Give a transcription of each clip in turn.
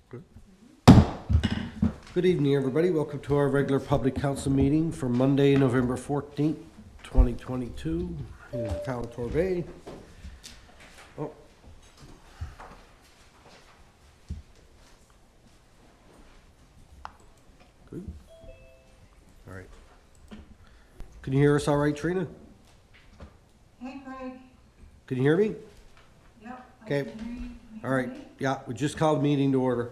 Good. Good evening, everybody. Welcome to our regular public council meeting for Monday, November 14th, 2022, here in the town of Torbay. Oh. Good. All right. Can you hear us all right, Trina? Hey, Craig. Can you hear me? Yep. I Okay. can hear you. Can you All hear right. me? Yeah, we just called meeting to order.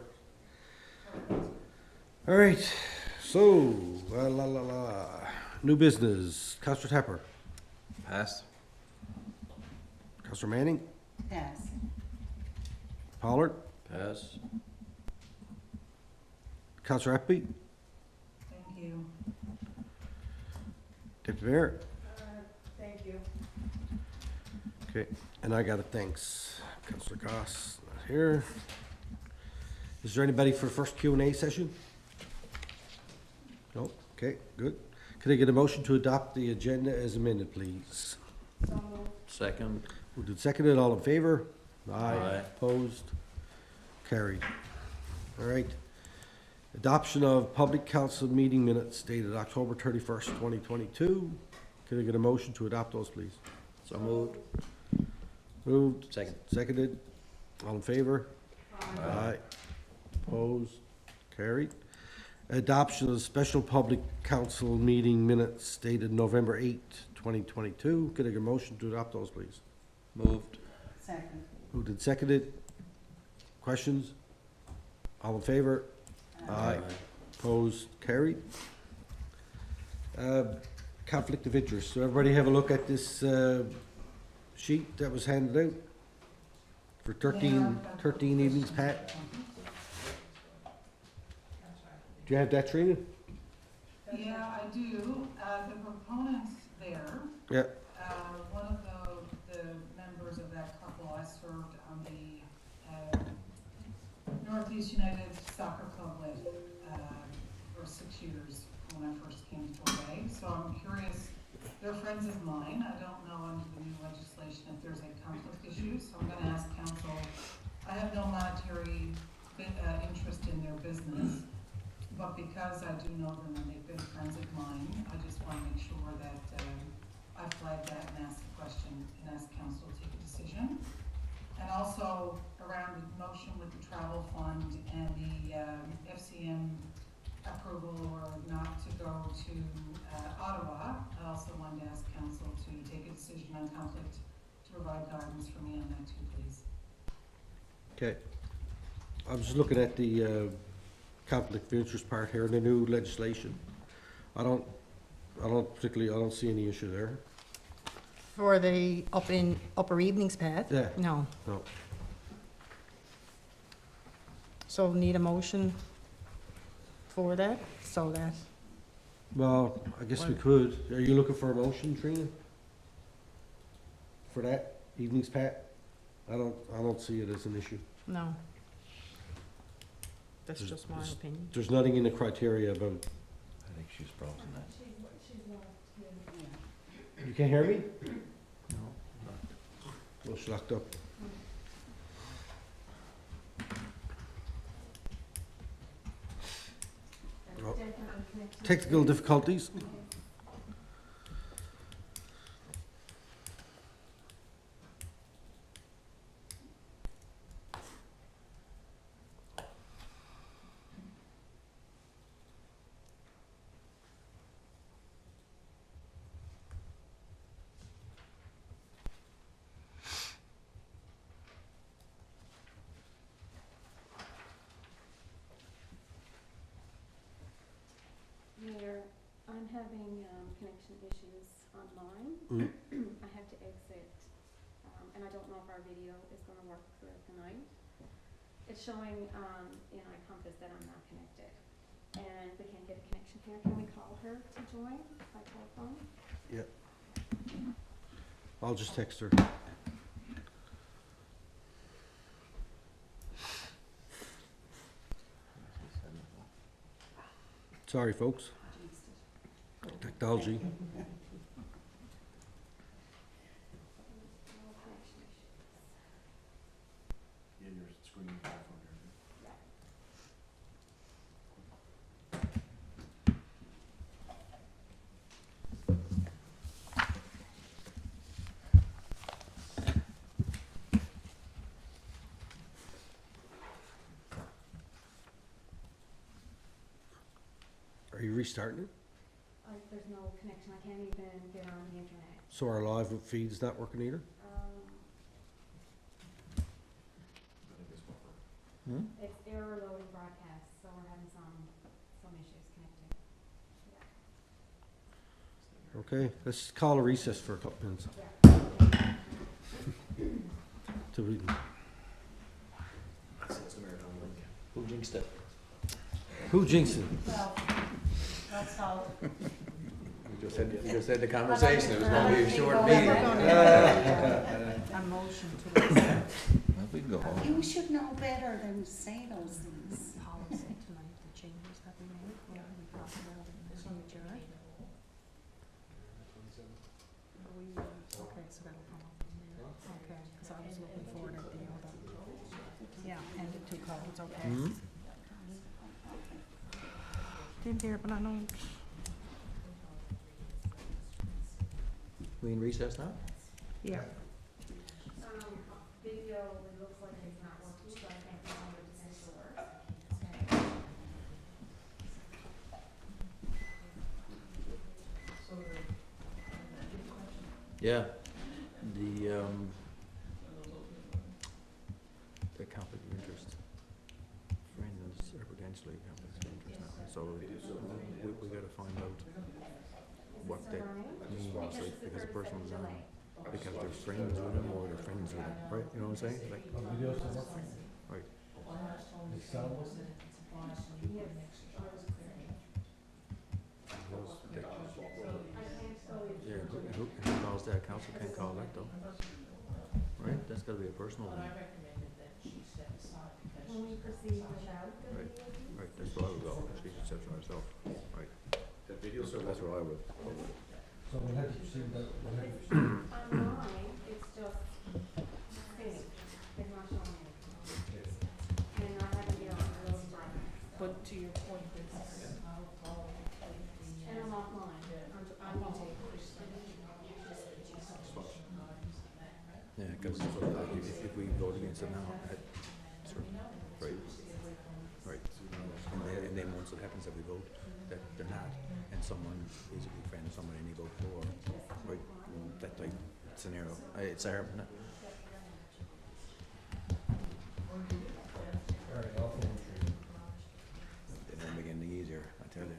All right. So, new business. Councillor Tepper. Pass. Councillor Manning. Pass. Pollard. Pass. Councillor Eppley. Thank you. Deputy Mayor. Thank you. Okay, and I got a thanks. Councillor Goss, not here. Is there anybody for the first Q&A session? No? Okay, good. Could I get a motion to adopt the agenda as amended, please? Second. Moved and seconded, all in favor? Aye. Opposed? Carried. All right. Adoption of public council meeting minutes dated October 31st, 2022. Could I get a motion to adopt those, please? So moved. Moved. Second. Seconded. All in favor? Aye. Opposed? Carried. Adoption of special public council meeting minutes dated November 8th, 2022. Could I get a motion to adopt those, please? Moved. Second. Moved and seconded. Questions? All in favor? Aye. Opposed? Carried. Conflict of interest. So everybody have a look at this sheet that was handed out for 13 evenings, Pat? Do you have that, Trina? Yeah, I do. The proponents there, Yeah. one of the members of that couple, I served on the Northeast United Soccer Club with for 6 years when I first came to Torbay. So I'm curious, they're friends of mine. I don't know under the new legislation if there's a conflict issue, so I'm gonna ask council. I have no monetary interest in their business, but because I do know them and they've been friends of mine, I just wanna make sure that I flag that and ask the question and ask council to take a decision. And also around the motion with the travel fund and the FCM approval or not to go to Ottawa, I also wanted to ask council to take a decision on conflict, to provide guidance for me on that too, please. Okay. I'm just looking at the conflict of interest part here in the new legislation. I don't see any issue there. For the upper evenings, Pat? Yeah. No. No. So need a motion for that, so that, Well, I guess we could. Are you looking for a motion, Trina? For that evenings, Pat? I don't see it as an issue. no. That's There's- just my there's- opinion. There's nothing in the criteria about. I think she's frozen that. You can't hear me? No. Well, she's locked up. Oh. Technical difficulties. Mayor, I'm having connection issues online. Mm. I have to exit, and I don't know if our video is gonna work throughout the night. It's showing in iCompass that I'm not connected, and we can't get a connection here. Can we call her to join by telephone? Yeah. I'll just text her. Sorry, folks. Technology. No connection issues. Yeah, your screen. restarting it? There's no connection, I can't even get on the internet. So our live feed's not working either? It's error loading broadcast, so we're having some issues connecting. Okay, let's call a recess for a couple minutes. Yeah. Till we can- Who jinxed it? Who jinxed it? That's all. You just had the conversation, it was gonna be a short meeting. A motion to accept Well, we can go home. You should know better than to say those things. policy tonight, the changes that we made, or we talked about it in the future. Okay, so that'll come up in there. Okay, because I was looking for it at the other. Yeah, and the two codes, okay. Hmm? Didn't hear, but I know. We in recess now? Yeah. Video, it looks like it's not working, so I can't get 100% sure. Yeah, the conflict of interest. Friends are potentially conflicts of interest now, so we gotta find out what that means, like, because a person was on, because they're friends with them or they're friends with them, right, you know what I'm saying? Like, right, yeah, who calls that, council can't call that though, right, that's gotta be a personal thing. Can we proceed without the Right. video? Right, that's where I would go, she said for herself, right. That video, so that's where I would. So we'll have to proceed that, Online, it's just spinning, it's not showing anything. And I haven't been on the road broadcast. But to your point, And I'm offline, I'm on tape. Yeah, because if we vote against it now, right, right. And then once it happens that we vote, that they're not, and someone is a good friend of somebody and they vote for, right, that type scenario, it's our, All right, I'll phone you. it won't make anything easier, I tell you.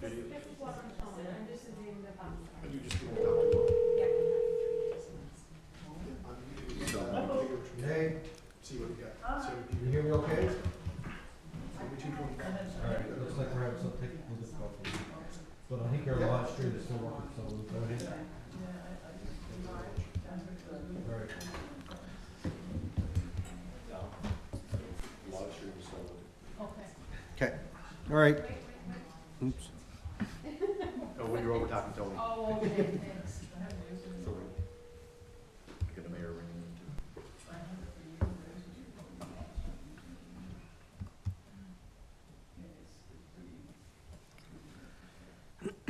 This is what I'm showing, and this is in the box. Hey? You hear me okay? All right, looks like we're having some technical difficulties. But I think our live stream is still working, so we'll go ahead. All right. Okay, all right. Oops. Oh, when you're over talking Tony. Oh, okay, thanks. Get the mayor ringing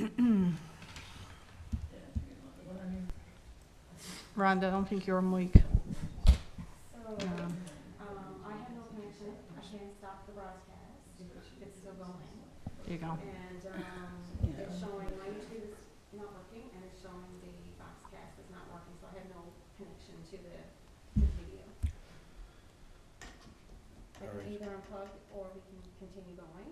in too. Rhonda, I don't think you're on mic. So, I have no connection, I can't stop the broadcast, it's still going. There you go. And, it's showing my YouTube is not working, and it's showing the Foxcast is not working, so I have no connection to the video. I can Alright. either unplug or we can continue going.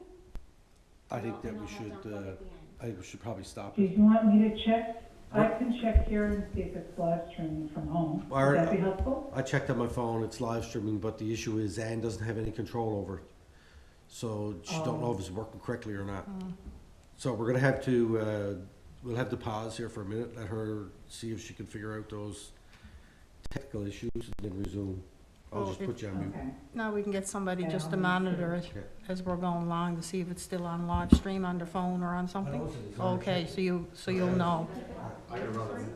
I think that And we I'll have should, to unplug at the end. I think we should probably stop Do it. you want me to check? I can check here and see if it's live streaming from home. All right. Would that be helpful? I checked on my phone, it's live streaming, but the issue is Ann doesn't have any control over it. So she don't know if it's working correctly or not. So we're gonna have to, we'll have to pause here for a minute, let her see if she can figure out those technical issues, and then resume. I'll Oh, just it- put you on mute. Okay. Now we can get somebody Yeah, just to I'll monitor it Okay. as we're going along to see if it's still on live stream on their phone or on something. Okay, so you'll know. I can run it.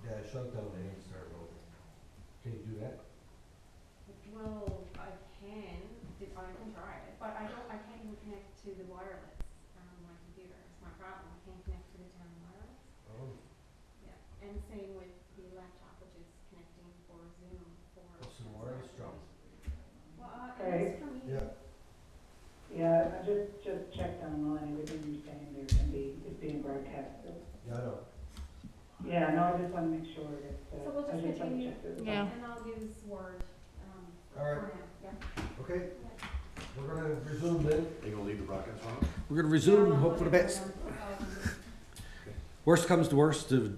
Yeah, shut down and start over. Can you do that? Well, I can try it, but I can't even connect to the wireless on my computer, it's my problem, I can't connect to the town wireless. Oh. Yeah, and same with the laptop, which is connecting for Zoom for. Well, Right. for me. Yeah, I just checked online, everything you're saying there can be, is being broadcasted. Yeah, I know. Yeah, no, I just wanna make sure that, So we'll I just just double continue, checked it. Yeah. and I'll use Word, All right. for now, yeah. Okay, we're gonna resume then. Are you gonna leave the broadcast on? We're gonna resume, Now, hope for the best. Worst comes to worst, the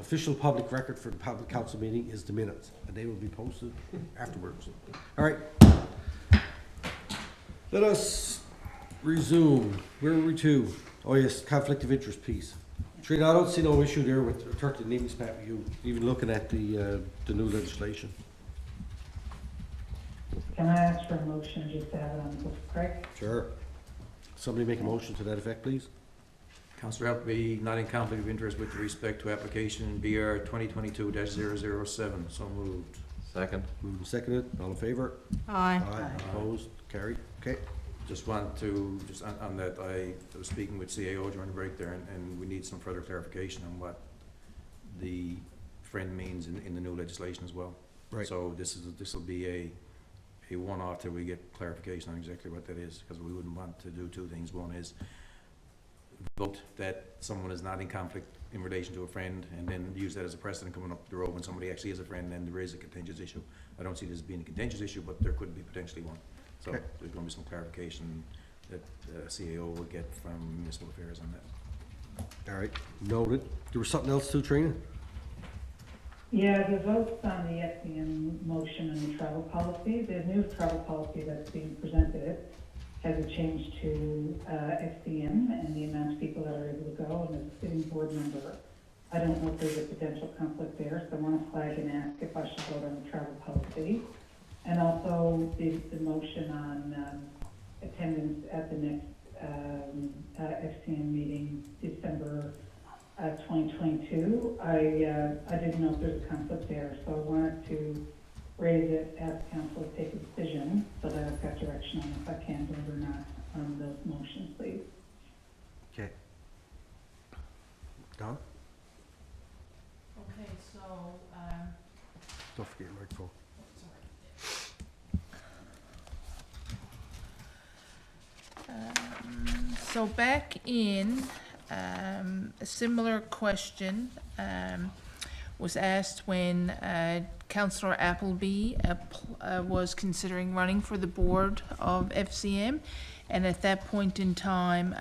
official public record for the public council meeting is the minutes, and they will be posted afterwards. All right. Let us resume. Where were we to? Oh yes, conflict of interest piece. Trina, I don't see no issue there with 13 meetings, Pat, with you, even looking at the new legislation. Can I ask for a motion just to have it on the book, Craig? Sure. Somebody make a motion to that effect, please? Councillor Appleby, not in conflict of interest with respect to application BR 2022-007, so moved. Second. Moved and seconded, all in favor? Aye. Opposed, carried, okay. Just want to, just on that, I was speaking with CAO during the break there, and we need some further clarification on what the friend means in the new legislation as well. Right. So this will be a one-off till we get clarification on exactly what that is, because we wouldn't want to do two things. One is vote that someone is not in conflict in relation to a friend, and then use that as a precedent coming up the road when somebody actually is a friend and there is a contentious issue. I don't see this being a contentious issue, but there could be potentially one. So Okay. there's going to be some clarification that CAO will get from Municipal Affairs on that. All right, noted. There was something else too, Trina? Yeah, the votes on the FDM motion and the travel policy, the new travel policy that's being presented has a change to FDM and the amount of people that are able to go, and as a sitting board member, I don't know if there's a potential conflict there, so I want to flag and ask if I should vote on the travel policy. And also the motion on attendance at the next FCM meeting, December 2022. I didn't know if there's a conflict there, so I wanted to raise it, ask council to take a decision so that I've got direction on if I can vote or not on those motions, please. Okay. Don? Okay, so, Don't forget your microphone. So back in, a similar question was asked when Councillor Appleby was considering running for the board of FCM, and at that point in time,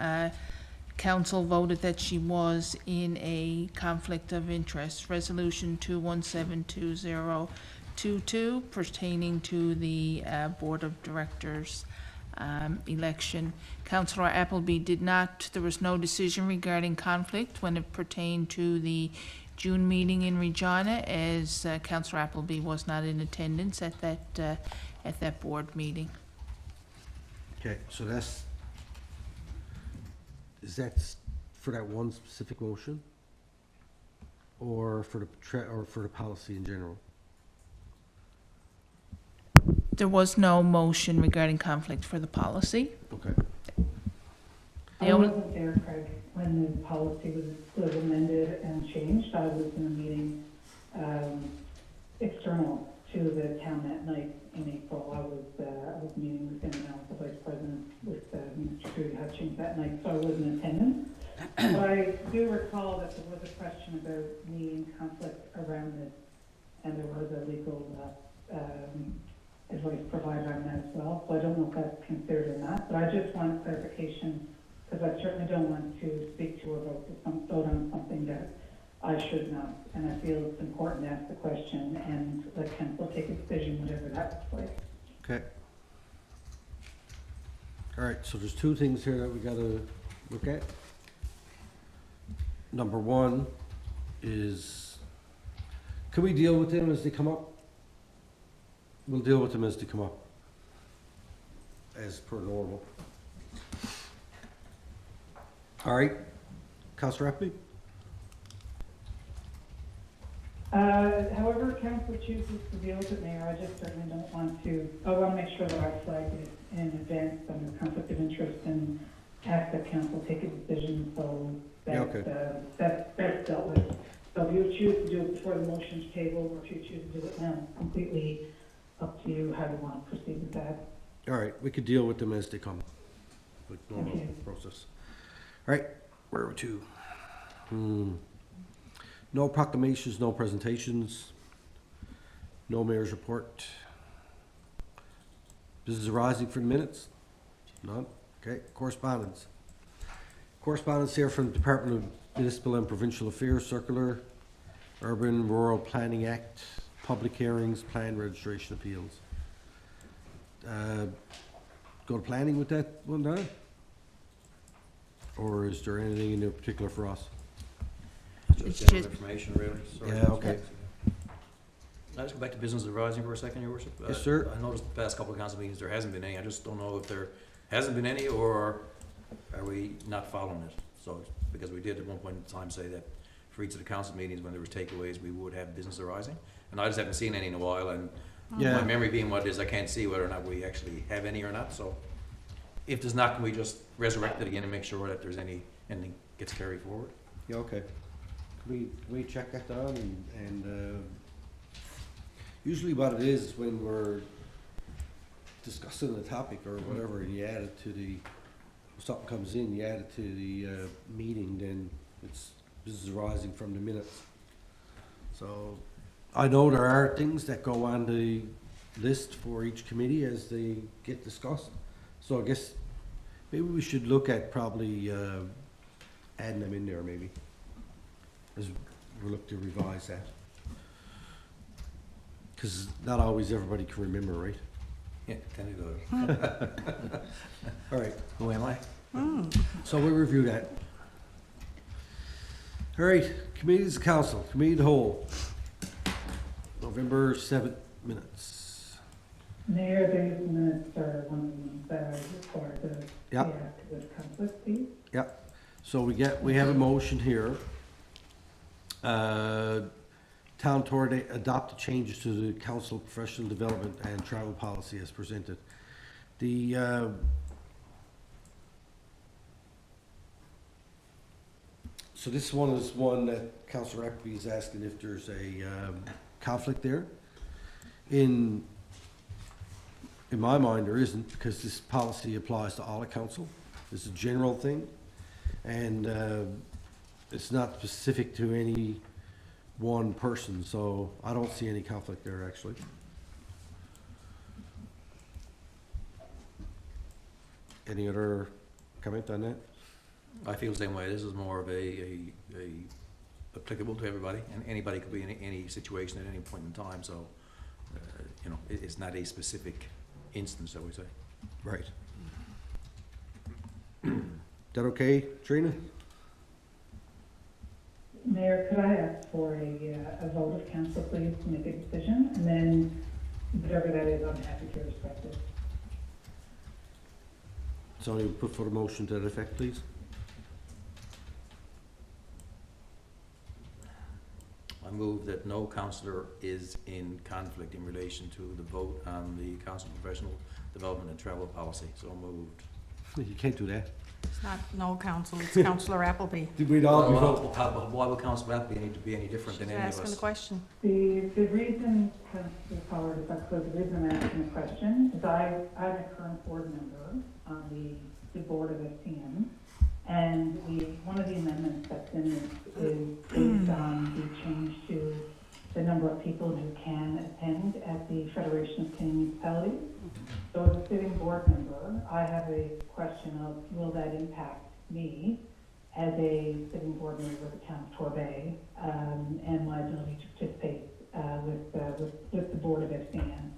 council voted that she was in a conflict of interest. Resolution 2172022 pertaining to the board of directors election. Councillor Appleby did not, there was no decision regarding conflict when it pertained to the June meeting in Regina, as Councillor Appleby was not in attendance at that board meeting. Okay, so is that for that one specific motion? Or for the policy in general? There was no motion regarding conflict for the policy. Okay. I wasn't there, Craig, when the policy was amended and changed. I was in a meeting external to the town that night in April. I was meeting with him and I was the vice president with Mr. Trudy Hutchings that night, so I was in attendance. But I do recall that there was a question about me in conflict around this, and there was a legal advice provided on that as well. So I don't know if that's considered or not, but I just want clarification, because I certainly don't want to speak to or vote on something that I should not. And I feel it's important to ask the question and let council take a decision, whatever that looks like. Okay. All right, so there's two things here that we gotta look at. Number one is, can we deal with them as they come up? We'll deal with them as they come up, as per normal. All right, Councillor Appleby? However council chooses to deal with it, Mayor, I just certainly don't want to, I want to make sure that I flag it in advance under conflict of interest and ask that council take a decision so that, Yeah, okay. that's dealt with. So if you choose to do it before the motion's tabled, or if you choose to do it now, it's completely up to you how you want to proceed with that. All right, we could deal with them as they come, with normal Okay. process. All right, where are we to? No proclamations, no presentations, no mayor's report. Business arising from minutes? None? Okay, correspondence. Correspondence here from the Department of Municipal and Provincial Affairs Circular, Urban Rural Planning Act, public hearings, plan registration appeals. Go to planning with that one, Donna? Or is there anything in there particular for us? It's Just general just- information, really. Sorry. Yeah, okay. Can I just go back to business arising for a second, Your Worship? Yes, sir. I noticed the past couple of council meetings, there hasn't been any. I just don't know if there hasn't been any, or are we not following it? So, because we did at one point in time say that for each of the council meetings, when there was takeaways, we would have business arising. And I just haven't seen any in a while, and Yeah. my memory being what it is, I can't see whether or not we actually have any or not. So if there's not, can we just resurrect it again and make sure that there's anything gets carried forward? Yeah, okay. Can we check that down and usually what it is when we're discussing the topic or whatever, you add it to the, if something comes in, you add it to the meeting, then it's business arising from the minutes. So I know there are things that go on the list for each committee as they get discussed. So I guess maybe we should look at probably adding them in there maybe, as we look to revise that. Because not always everybody can remember, right? Yeah, can you do it? All right, Who am I? so we'll review that. All right, committees of council, committee of the whole. November 7th minutes. Mayor, these minutes are one of the ones that I required to Yeah. react to the conflict, please. Yep, so we have a motion here. Town tour to adopt the changes to the council professional development and travel policy as presented. The, so this one is one that Councilor Appleby is asking if there's a conflict there. In my mind, there isn't, because this policy applies to all the council. It's a general thing, and it's not specific to any one person, so I don't see any conflict there, actually. Any other comment on that? I feel the same way. This is more of a applicable to everybody, and anybody could be in any situation at any point in time, so, you know, it's not a specific instance, I would say. Right. That okay, Trina? Mayor, could I ask for a vote of council, please, to make a decision? And then whatever that is, I'm happy to respect it. So you put for the motion to that effect, please? I move that no councillor is in conflict in relation to the vote on the council professional development and travel policy. So moved. You can't do that. It's not no council, it's Councillor Appleby. Did we all vote? Why would council Appleby need to be any different than She's any of asking the us? question. The reason, Councilor Pollard, if I could, the reason I'm asking the question is I'm a current board member on the board of STM, and one of the amendments that's in it is based on the change to the number of people who can attend at the Federation of Canadian Municipalities. So as a sitting board member, I have a question of, will that impact me as a sitting board member of the Town of Torbay, and my ability to participate with the board of SDN.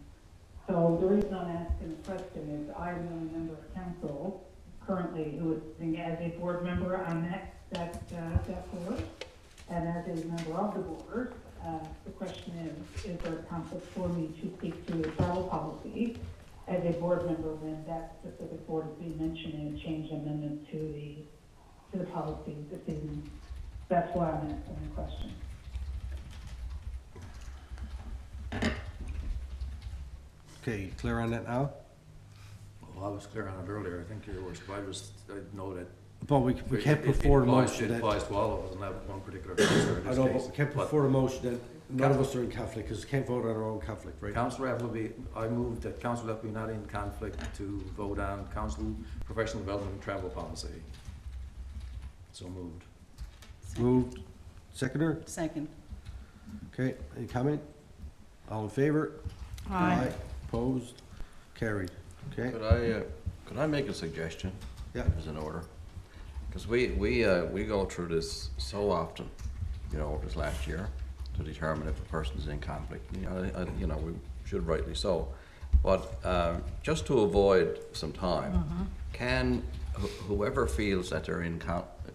So the reason I'm asking the question is I'm the only member of council currently who is sitting as a board member on that board, and as a member of the board, the question is there a conflict for me to speak to the travel policy as a board member when that specific board is being mentioned in a change amendment to the policy this evening? That's why I'm asking the question. Okay, clear on that now? Well, I was clear on it earlier. I think your worship, I know that But we can't put forward a motion It that, applies to all of us, and not one particular councillor in I this know, case. but we can't put But forward a motion that none of us are in conflict, because we can't vote on our own conflict, right? Councillor Appleby, I move that Councillor Appleby not in conflict to vote on council professional development and travel policy. So moved. Moved. Seconder? Second. Okay, any comment? All in favor? Aye. Opposed? Carried. Okay, Could I make a suggestion? Yeah. If it's in order. Because we go through this so often, you know, over this last year, to determine if a person's in conflict. You know, we should rightly so. But just to avoid some time, can whoever feels that they're in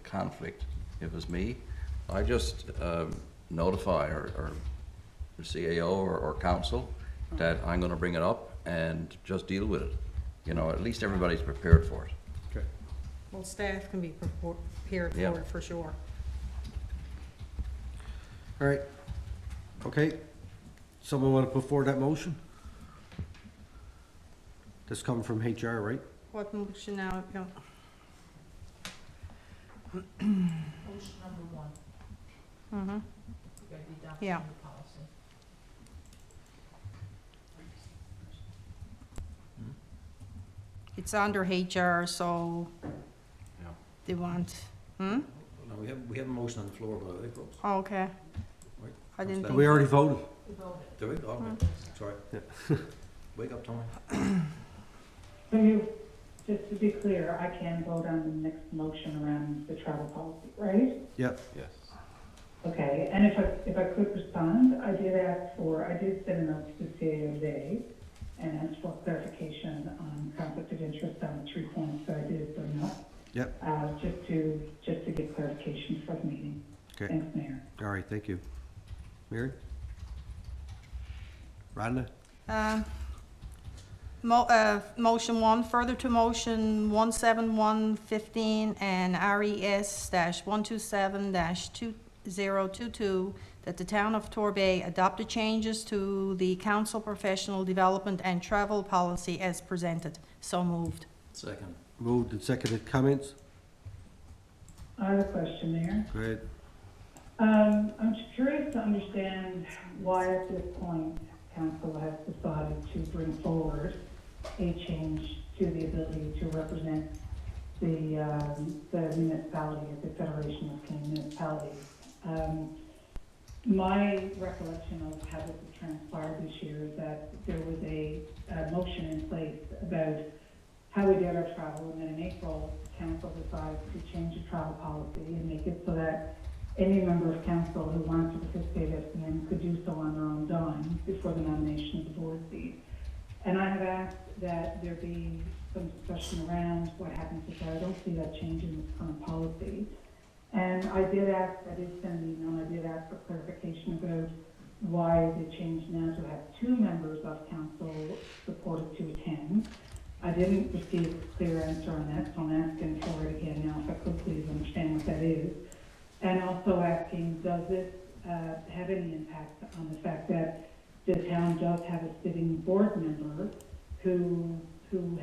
conflict, if it's me, I just notify or the CAO or council that I'm going to bring it up and just deal with it. You know, at least everybody's prepared for it. okay. Well, staff can be prepared Yeah. for it for sure. All right. Okay. Someone want to put forward that motion? That's coming from HR, right? What motion now? Yeah. Motion number 1, Mm-hmm. we're gonna be adopting Yeah. the policy. It's under HR, so Yeah. they want, No, we have a motion on the floor, but I think, folks. Oh, okay. Right. I didn't Councillor think. We already voted. We voted. Do we? Oh, Mm. okay. Sorry. Wake up, Tony. So you, just to be clear, I can vote on the next motion around the travel policy, right? Yep. Yes. Okay, and if I could respond, I did send a note to the CAO today and asked for clarification on conflict of interest on the 3 points that I did bring up. Yep. Just to get clarification for the meeting. Okay. Thanks, Mayor. All right, thank you. Mary? Rhonda? Motion 1, further to motion 17115 and RES-127-2022, that the town of Torbay adopt the changes to the council professional development and travel policy as presented. So moved. Second. Moved and seconded. Comments? I have a question, Mayor. Go ahead. I'm just curious to understand why at this point council has decided to bring forward a change to the ability to represent the municipality at the Federation of Canadian Municipalities. My recollection of how this has transpired this year is that there was a motion in place about how we did our travel, and then in April, council decided to change the travel policy and make it so that any member of council who wanted to participate at SDN could do so on their own dime before the nomination of the board seat. And I have asked that there be some discussion around what happens if I don't see that change in this current policy. And I did send an email, and I did ask for clarification about why the change now to have 2 members of council supported to attend. I didn't receive a clear answer on that, so I'm asking for it again now, if I could please understand what that is. And also asking, does this have any impact on the fact that the town does have a sitting board member who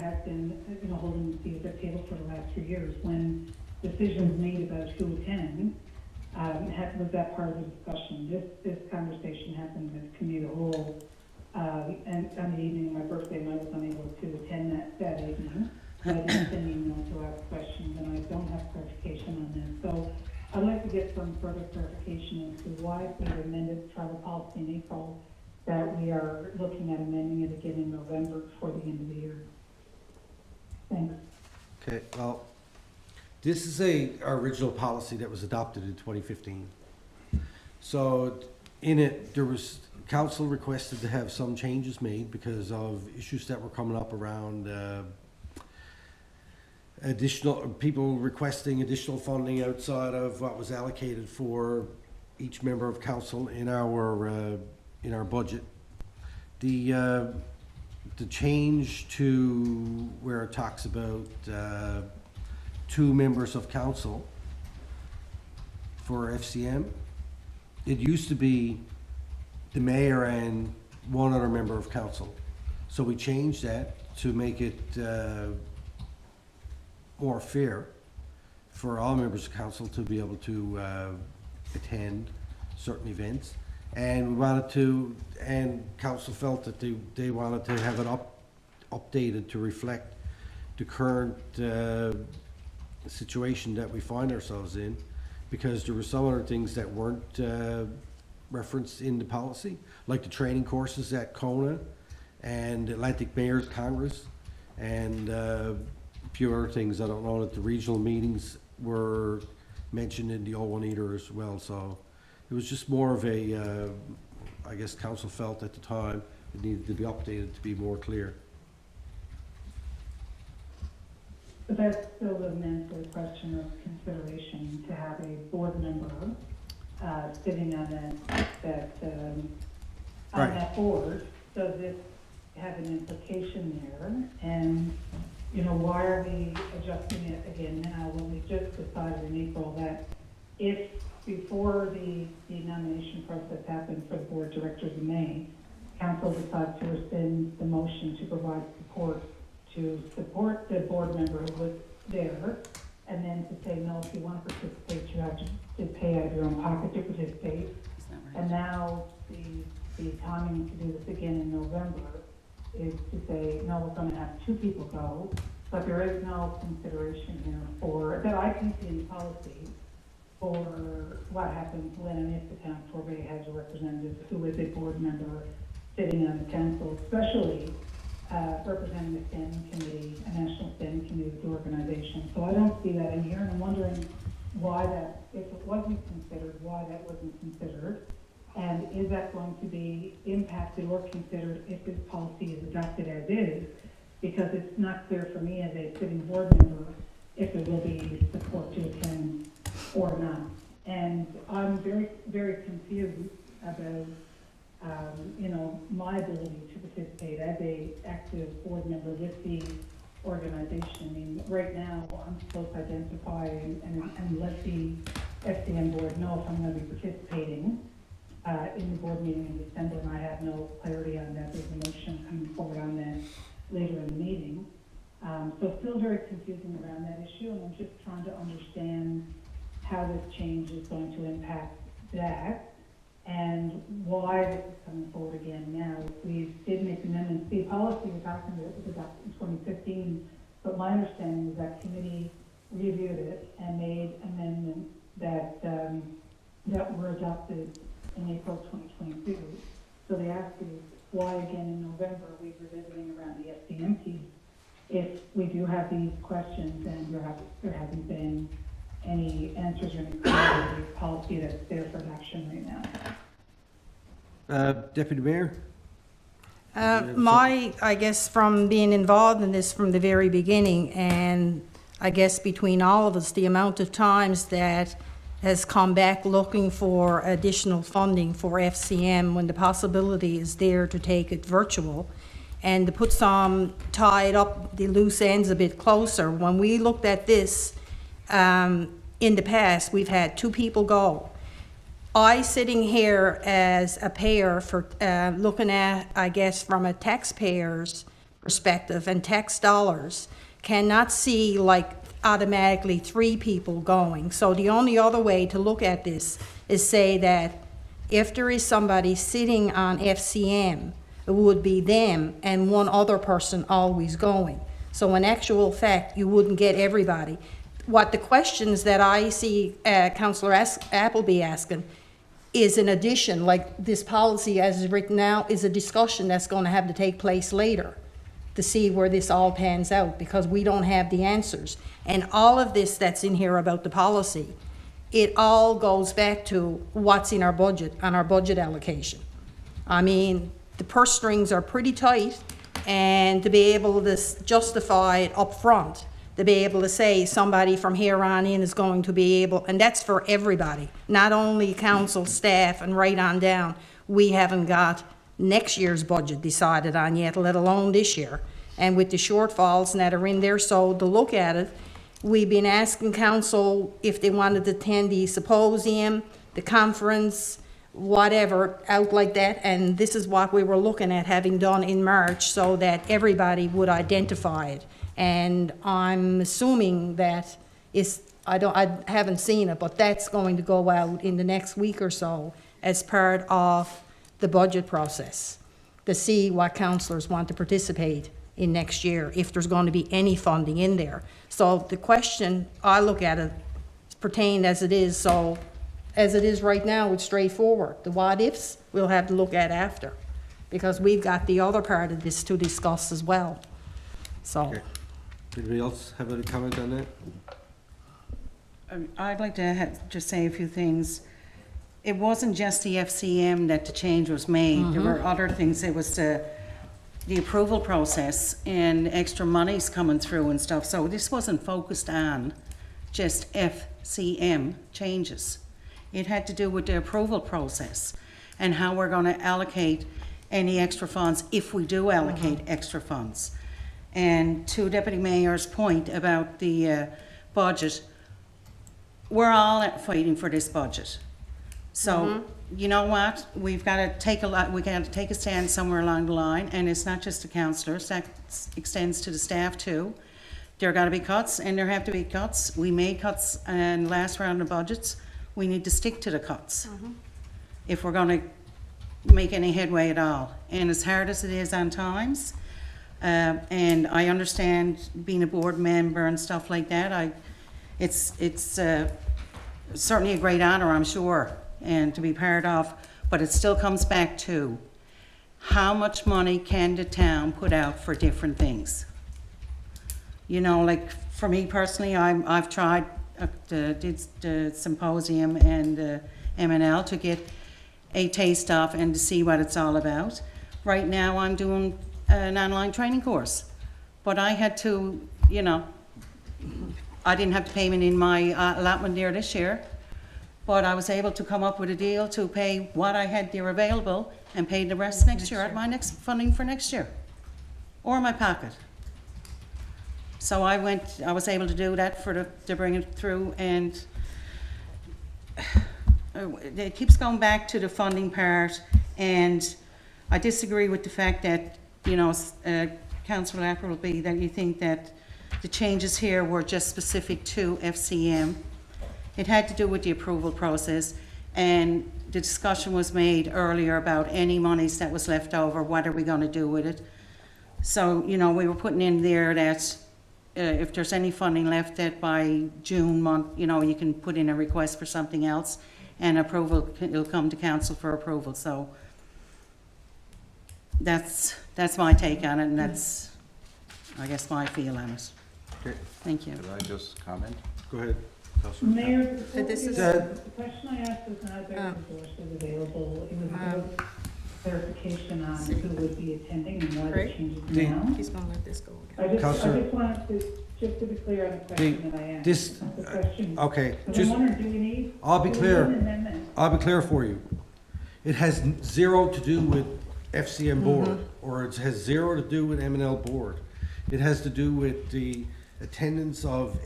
has been, holding the seat at the table for the last 3 years when decisions made about who attends, was that part of the discussion? This conversation happened with the committee of the whole, and on the evening of my birthday, and I was unable to attend that evening. I did send an email to ask questions, and I don't have clarification on this. So I'd like to get some further clarification as to why if we amended travel policy in April, that we are looking at amending it again in November before the end of the year. Thanks. Okay, well, this is our original policy that was adopted in 2015. So in it, council requested to have some changes made because of issues that were coming up around additional people requesting additional funding outside of what was allocated for each member of council in our budget. The change to where it talks about 2 members of council for FCM, it used to be the mayor and 1 other member of council. So we changed that to make it more fair for all members of council to be able to attend certain events. And we wanted to, and council felt that they wanted to have it updated to reflect the current situation that we find ourselves in, because there were some other things that weren't referenced in the policy, like the training courses at Kona and Atlantic Mayors Congress, and a few other things. I don't know that the regional meetings were mentioned in the O1 as well, so it was just more of a, I guess council felt at the time it needed to be updated to be more clear. But that still doesn't answer the question of consideration to have a board member sitting on Right. that board. Does it have an implication there? And, you know, why are we adjusting it again now when we just decided in April that if before the nomination process happened for the board directors in May, council decides to rescind the motion to provide support the board member who was there, and then to say, no, if you want to participate, you have to pay out of your own pocket to participate. And now the timing to do this again in November is to say, no, we're going to have 2 people go, but there is no consideration here for, that I can see in policy, for what happens when and if the town of Torbay has a representative who is a board member sitting on the council, especially representing a standing committee, a national standing committee of the organization. So I don't see that in here, and I'm wondering why that, if it wasn't considered, why that wasn't considered, and is that going to be impacted or considered if this policy is adopted as is? Because it's not clear for me as a sitting board member if there will be support to attend or not. And I'm very, very confused about you know, my ability to participate as a active board member with the organization. I mean, right now, I'm supposed to identify and let the FCM board know if I'm going to be participating in the board meeting in December, and I have no clarity on that. There's a motion coming forward on that later in the meeting. So still very confusing around that issue, and I'm just trying to understand how this change is going to impact that, and why this is coming forward again now. We did make amendments. The policy we're talking about was adopted in 2015, but my understanding is that committee reviewed it and made amendments that that were adopted in April 2022. So they asked is why again in November we're revisiting around the SDM piece if we do have these questions and there hasn't been any answers or any clarity policy that's there for action right now. Deputy Mayor? I guess from being involved in this from the very beginning, and I guess between all of us, the amount of times that has come back looking for additional funding for FCM when the possibility is there to take it virtual and to put tied up the loose ends a bit closer. When we looked at this in the past, we've had 2 people go. I, sitting here as a payer for looking at, I guess, from a taxpayer's perspective and tax dollars, cannot see like automatically 3 people going. So the only other way to look at this is say that if there is somebody sitting on FCM, it would be them and one other person always going. So in actual fact, you wouldn't get everybody. What the questions that I see Councillor Appleby asking is in addition, like this policy as is written now, is a discussion that's going to have to take place later to see where this all pans out, because we don't have the answers. And all of this that's in here about the policy, it all goes back to what's in our budget, on our budget allocation. I mean, the purse strings are pretty tight, and to be able to justify it up front, to be able to say somebody from here on in is going to be able, and that's for everybody, not only council, staff, and right on down. We haven't got next year's budget decided on yet, let alone this year. And with the shortfalls that are in there, so to look at it, we've been asking council if they wanted to attend the symposium, the conference, whatever, out like that, and this is what we were looking at having done in March so that everybody would identify it. And I'm assuming that it's I haven't seen it, but that's going to go out in the next week or so as part of the budget process, to see what councillors want to participate in next year, if there's going to be any funding in there. So the question, I look at it pertained as it is, so as it is right now, it's straightforward. The what-ifs, we'll have to look at after, because we've got the other part of this to discuss as well. So, Okay. Anybody else have any comment on that? I'd like to just say a few things. It wasn't just the FCM that the change was made. There were other things. It was the approval process and extra monies coming through and stuff. So this wasn't focused on just FCM changes. It had to do with the approval process and how we're going to allocate any extra funds, if we do allocate extra funds. And to Deputy Mayor's point about the budget, we're all fighting for this budget. So, you know what? We've got to take a stand somewhere along the line, and it's not just the councillors, that extends to the staff too. There got to be cuts, and there have to be cuts. We made cuts in last round of budgets. We need to stick to the cuts if we're going to make any headway at all. And as hard as it is on times, and I understand being a board member and stuff like that, it's certainly a great honor, I'm sure, and to be part of, but it still comes back to how much money can the town put out for different things? You know, like for me personally, I've tried, did the symposium and M&L to get a taste of and to see what it's all about. Right now I'm doing an online training course, but I had to, you know, I didn't have to pay in my allotment there this year, but I was able to come up with a deal to pay what I had there available and pay the rest next year at my next funding for next year, or my pocket. So I was able to do that to bring it through, and it keeps going back to the funding part, and I disagree with the fact that, you know, Councillor Appleby, that you think that the changes here were just specific to FCM. It had to do with the approval process, and the discussion was made earlier about any monies that was left over, what are we going to do with it? So, you know, we were putting in there that if there's any funding left, that by June month, you know, you can put in a request for something else, and approval, it'll come to council for approval. So that's my take on it, and that's, I guess, my feel on it. Okay, Thank you. Could I just comment? go ahead, Councillor. Mayor, this is- the question I asked was not about resources available. It was about clarification on who would be attending and why the Right. changes The- now. he's going to let this go again. I Councillor- just wanted to, just to be clear on the question that I asked. this- The question, Okay, because I'm just, wondering, do we need? I'll be do we clear. need an amendment? I'll be clear for you. It has zero to do with FCM board, or it has zero to do with M&L board. It has to do with the attendance of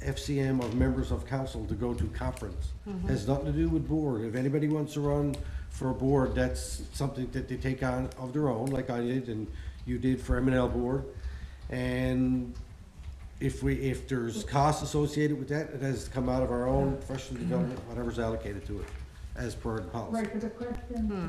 FCM, of members of council to go to conference. Has nothing to do with board. If anybody wants to run for a board, that's something that they take on of their own, like I did and you did for M&L board. And if there's costs associated with that, it has to come out of our own professional development, whatever's allocated to it, as per the policy. Right, but the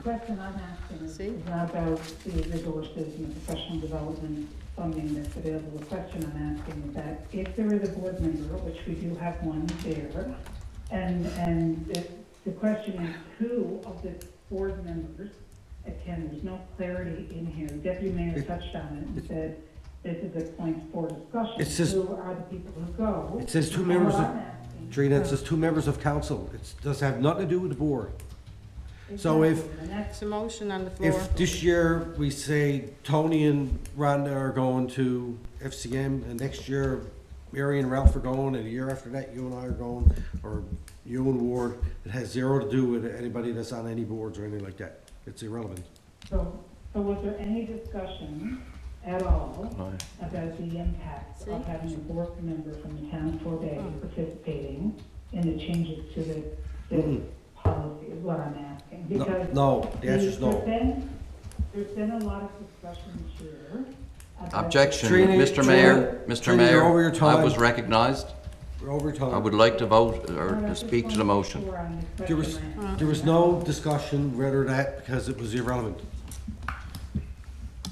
question I'm asking See? is not about the resources and the professional development funding that's available. The question I'm asking is that if there is a board member, which we do have one there, and the question is who of the board members attend, there's no clarity in here. Deputy Mayor touched on it and said, this is a point for discussion. It says- who are the people who go? It says two And members what of- I'm asking- Trina, it says two members of council. It does have nothing to do with the board. So if- Exactly, and that's It's a motion on the floor. If this year we say Tony and Rhonda are going to FCM, and next year Mary and Ralph are going, and the year after that you and I are going, or you and Ward, it has zero to do with anybody that's on any boards or anything like that. It's irrelevant. So was there any discussion at all No. about the impact See? of having a board member from the town of Torbay participating in the changes to the Mm-mm. policy, is what I'm asking? No, Because no, the answer is no. There's been a lot of discussion here about. Objection, Trina, Mr. Trina, Mayor, Mr. Trina, you're over your Mayor, I time. was recognized. We're over I time. would like to vote or to speak to the motion. There was no discussion whether that, because it was irrelevant.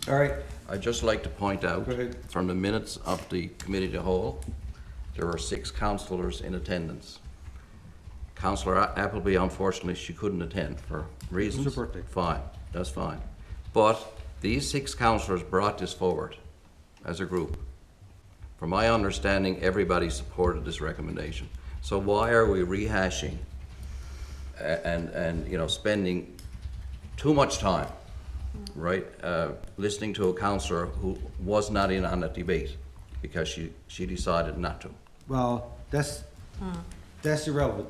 All right, I'd just like to point out, Go ahead. from the minutes of the committee of the whole, there were 6 councillors in attendance. Councillor Appleby, unfortunately, she couldn't attend for reasons. It's her birthday. Fine, that's fine. But these 6 councillors brought this forward as a group. From my understanding, everybody supported this recommendation. So why are we rehashing and you know, spending too much time, right, listening to a councillor who was not in on that debate because she decided not to? well, that's irrelevant,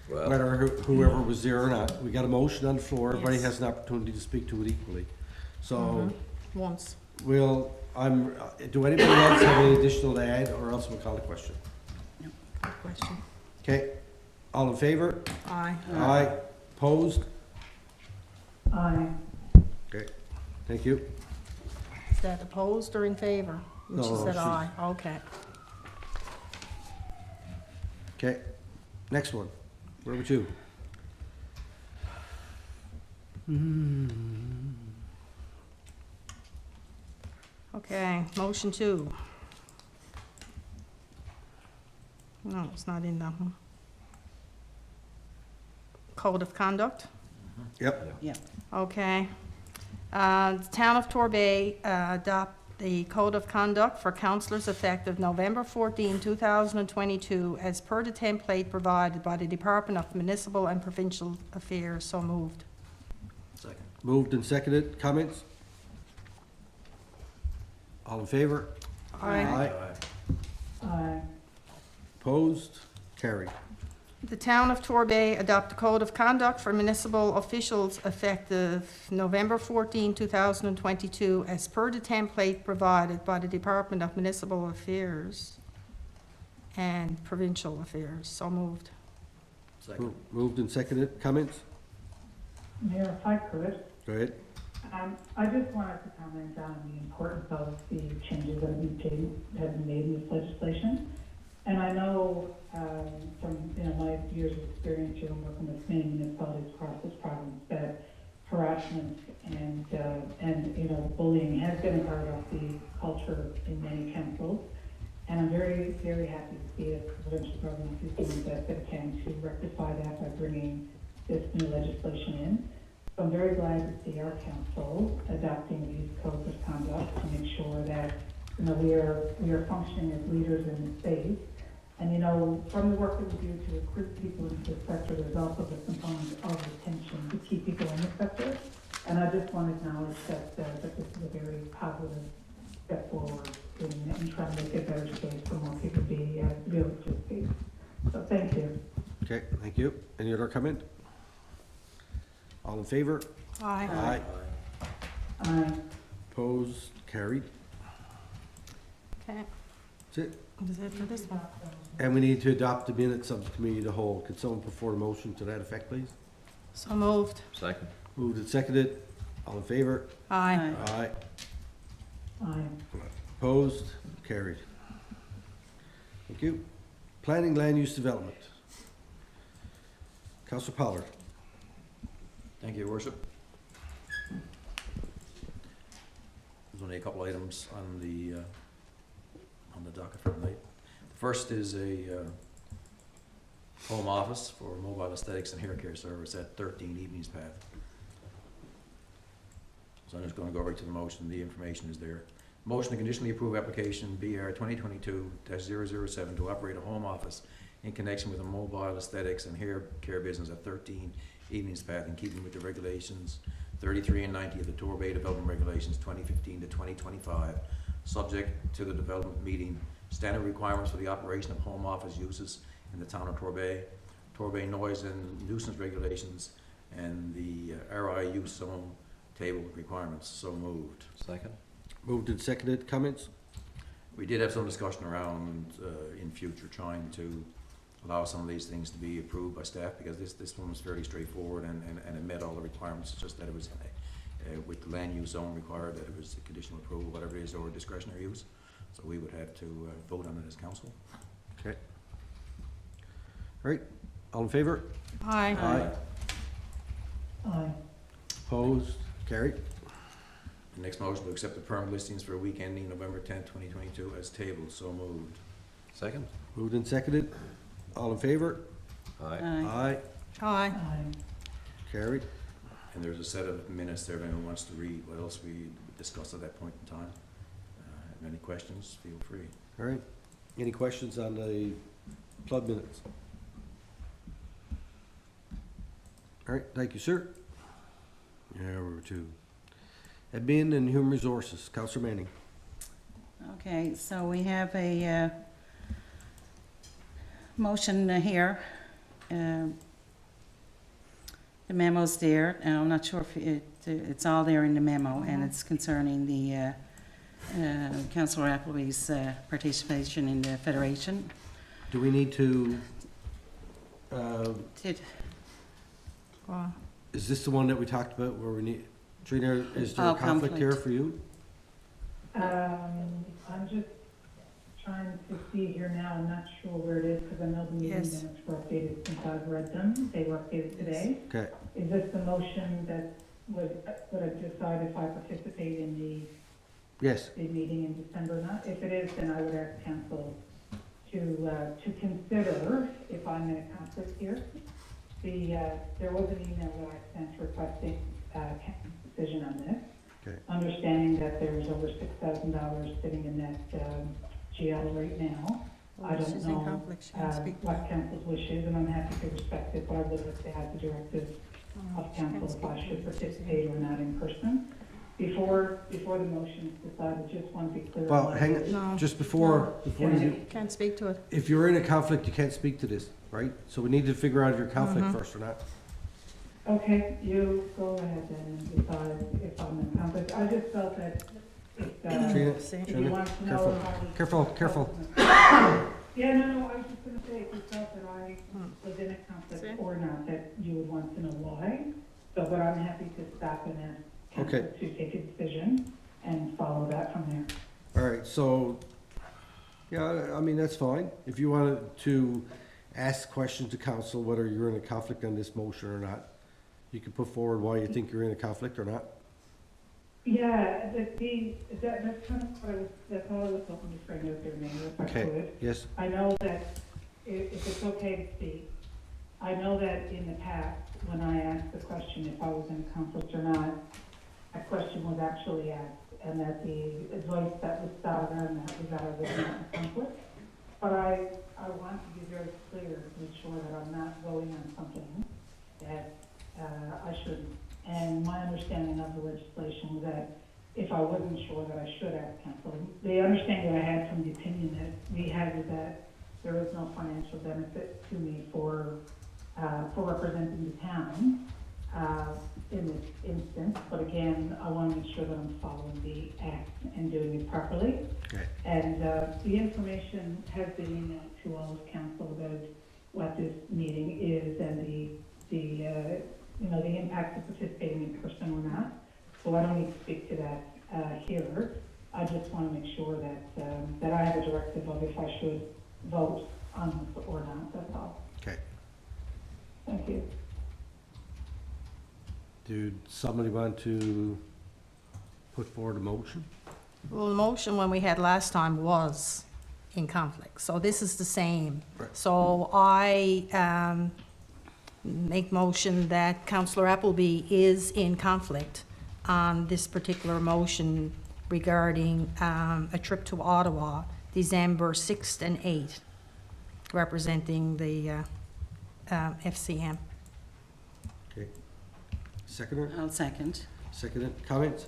Well, whether whoever was there or not. We got a motion on the floor, everybody Yes. has an opportunity to speak to it equally. So, Once. do anybody else have any additional to add, or else we'll call the question? Good question. Okay, all in favor? Aye. Aye. Opposed? Aye. Okay, thank you. Is that opposed or in favor? When she No, said she's- aye, okay. Okay, next one. Where would you? Okay, motion 2. No, it's not in that one. Code of conduct, Yep, Yeah. okay. The Town of Torbay adopt the code of conduct for councillors effective November 14, 2022, as per the template provided by the Department of Municipal and Provincial Affairs. So moved. Second. moved and seconded. Comments? All in favor? Aye. Aye. Opposed? Carried. The Town of Torbay adopt a code of conduct for municipal officials effective November 14, 2022, as per the template provided by the Department of Municipal Affairs and Provincial Affairs. So moved. Second. Moved and seconded. Comments? Mayor, if I could, Go ahead. I just wanted to comment on the importance of the changes that have been made in this legislation. And I know, from, my years of experience here and working with many municipalities across this province, that harassment and bullying has been a part of the culture in many councils. And I'm very, very happy to see that the provincial government is doing the best that it can to rectify that by bringing this new legislation in. So I'm very glad to see our council adopting these codes of conduct to make sure that, we are functioning as leaders in the space. And, from the work that we do to recruit people into the sector, there's also the component of retention to keep people in the sector. And I just want to acknowledge that this is a very positive step forward in trying to make a better space for more people to be able to participate. So thank you. Okay, thank you. Any other comment? All in favor? Aye. Aye. Aye. Opposed? Carried. Okay, That's it. is it for this one? And we need to adopt the minutes of the committee of the whole. Could someone put forward a motion to that effect, please? So moved. second. Moved and seconded. All in favor? Aye. Aye. Aye. Opposed? Carried. Thank you. Planning Land Use Development. Councilor Pollard. Thank you, Your Worship. There's only a couple items on the docket for tonight. The first is a home office for mobile aesthetics and hair care service at 13 Evenings Path. So I'm just going to go right to the motion. The information is there. Motion to conditionally approve application BR 2022-007 to operate a home office in connection with a mobile aesthetics and hair care business at 13 Evenings Path, in keeping with the regulations 33 and 90 of the Torbay Development Regulations 2015 to 2025, subject to the development meeting standard requirements for the operation of home office uses in the town of Torbay, Torbay noise and nuisance regulations, and the RI use zone table requirements. So moved. Second. Moved and seconded. Comments? We did have some discussion around, in future, trying to allow some of these things to be approved by staff, because this one was fairly straightforward and it met all the requirements. It's just that it was, with the land use zone required, that it was a conditional approval, whatever it is, or discretionary use. So we would have to vote on it as council. Okay. All right, all in favor? Aye. Aye. Opposed? Carried. The next motion to accept the permit listings for a week ending November 10th, 2022 as tabled. So moved. Second? Moved and seconded. All in favor? Aye. Aye. Aye. Aye. Carried. And there's a set of minutes there if anyone wants to read what else we discussed at that point in time. If any questions, feel free. All right. Any questions on the club minutes? All right, thank you, sir. Yeah, we're to admin and human resources. Counselor Manning. Okay, so we have a motion here. The memo's there, and I'm not sure if it's all there in the memo, and it's concerning the Councillor Appleby's participation in the Federation. Do we need to, Did- Well, is this the one that we talked about where we need, Trina, is there a Oh, conflict here conflict. for you? I'm just trying to see here now, I'm not sure where it is, because I know the meeting Yes. minutes were updated since I've read them, they were updated today. Okay, Is this the motion that would decide if I participate in yes, the meeting in December or not? If it is, then I would ask council to consider if I'm in a conflict here. There was an email that I sent requesting council's decision on this. okay, Understanding that there's over $6,000 sitting in that GL right now. I she's don't in know conflict, she can speak. what council's wish is, and I'm happy to respect it, but I would like to have the directive of council if I should participate or not in person. Before the motion is decided, just want to be clear. well, on hang my- on, just before you do, Can't speak to it. if you're in a conflict, you can't speak to this, right? So we need to figure out if you're conflict first or not. Okay, you go ahead then and decide if I'm in conflict. I just felt that if, Trina, See. if you Trina, want to know careful, how we. careful, careful. Yeah, no, I was just gonna say, if you felt that I was in a conflict See. or not, that you would want to know why. So, but I'm happy to stop and ask council Okay. to take a decision and follow that from there. All right, so, yeah, I mean, that's fine. If you wanted to ask questions to council, whether you're in a conflict on this motion or not, you can put forward why you think you're in a conflict or not. Yeah, that's kind of what that's all I was hoping to frame out there, Mayor, if I Okay, could. yes, I know that if it's okay to speak, I know that in the past, when I asked the question if I was in conflict or not, a question was actually asked, and that the advice that was sought on that was that I was not in conflict. But I want to be very clear to ensure that I'm not voting on something that I shouldn't. And my understanding of the legislation was that if I wasn't sure that I should ask council, the understanding that I had from the opinion that we had is that there is no financial benefit to me for representing the town in this instance. But again, I want to make sure that I'm following the act and doing it properly. okay, And the information has been emailed to all of council about what this meeting is and the impact of participating in person or not. So I don't need to speak to that here. I just want to make sure that I have a directive of if I should vote on this or not, that's all. okay. Thank you. Did somebody want to put forward a motion? Well, the motion when we had last time was in conflict, so this is the same. Right. So I make motion that Councillor Appleby is in conflict on this particular motion regarding a trip to Ottawa, December 6th and 8th, representing the FCM. Okay. Seconder, I'll second. seconded, comments?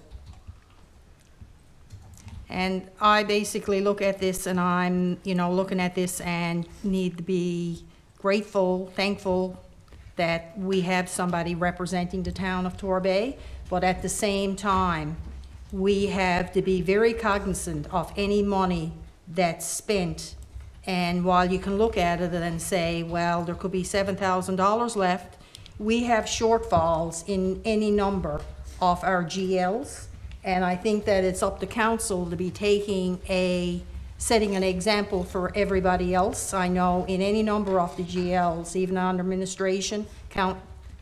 And I basically look at this and I'm, looking at this and need to be grateful, thankful that we have somebody representing the town of Torbay, but at the same time, we have to be very cognizant of any money that's spent. And while you can look at it and say, well, there could be $7,000 left, we have shortfalls in any number of our GLs. And I think that it's up to council to be taking a setting an example for everybody else. I know in any number of the GLs, even under administration,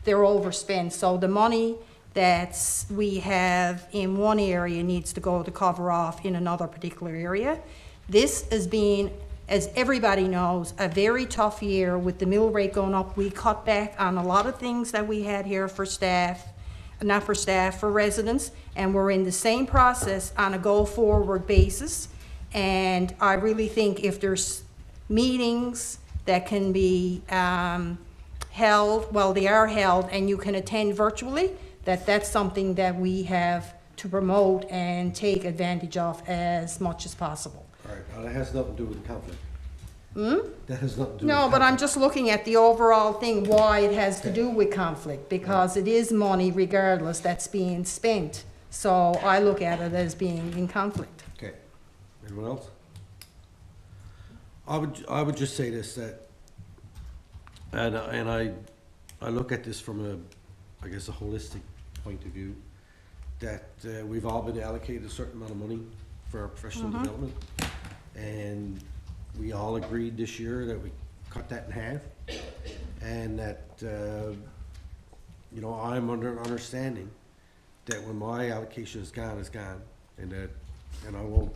they're overspent. So the money that we have in one area needs to go to cover off in another particular area. This has been, as everybody knows, a very tough year with the mill rate going up. We cut back on a lot of things that we had here for staff, not for staff, for residents, and we're in the same process on a go-forward basis. And I really think if there's meetings that can be held, well, they are held, and you can attend virtually, that's something that we have to promote and take advantage of as much as possible. All right, now that has nothing to do with the conflict. That has nothing to do with. No, but I'm conflict. just looking at the overall thing, why it has to do with conflict, because it is money regardless that's being spent. So I look at it as being in conflict. Okay. Anyone else? I would just say this, that, and I look at this from a holistic point of view, that we've all been allocated a certain amount of money for our professional development, and we all agreed this year that we cut that in half, and that, I'm under understanding that when my allocation is gone, it's gone, and I won't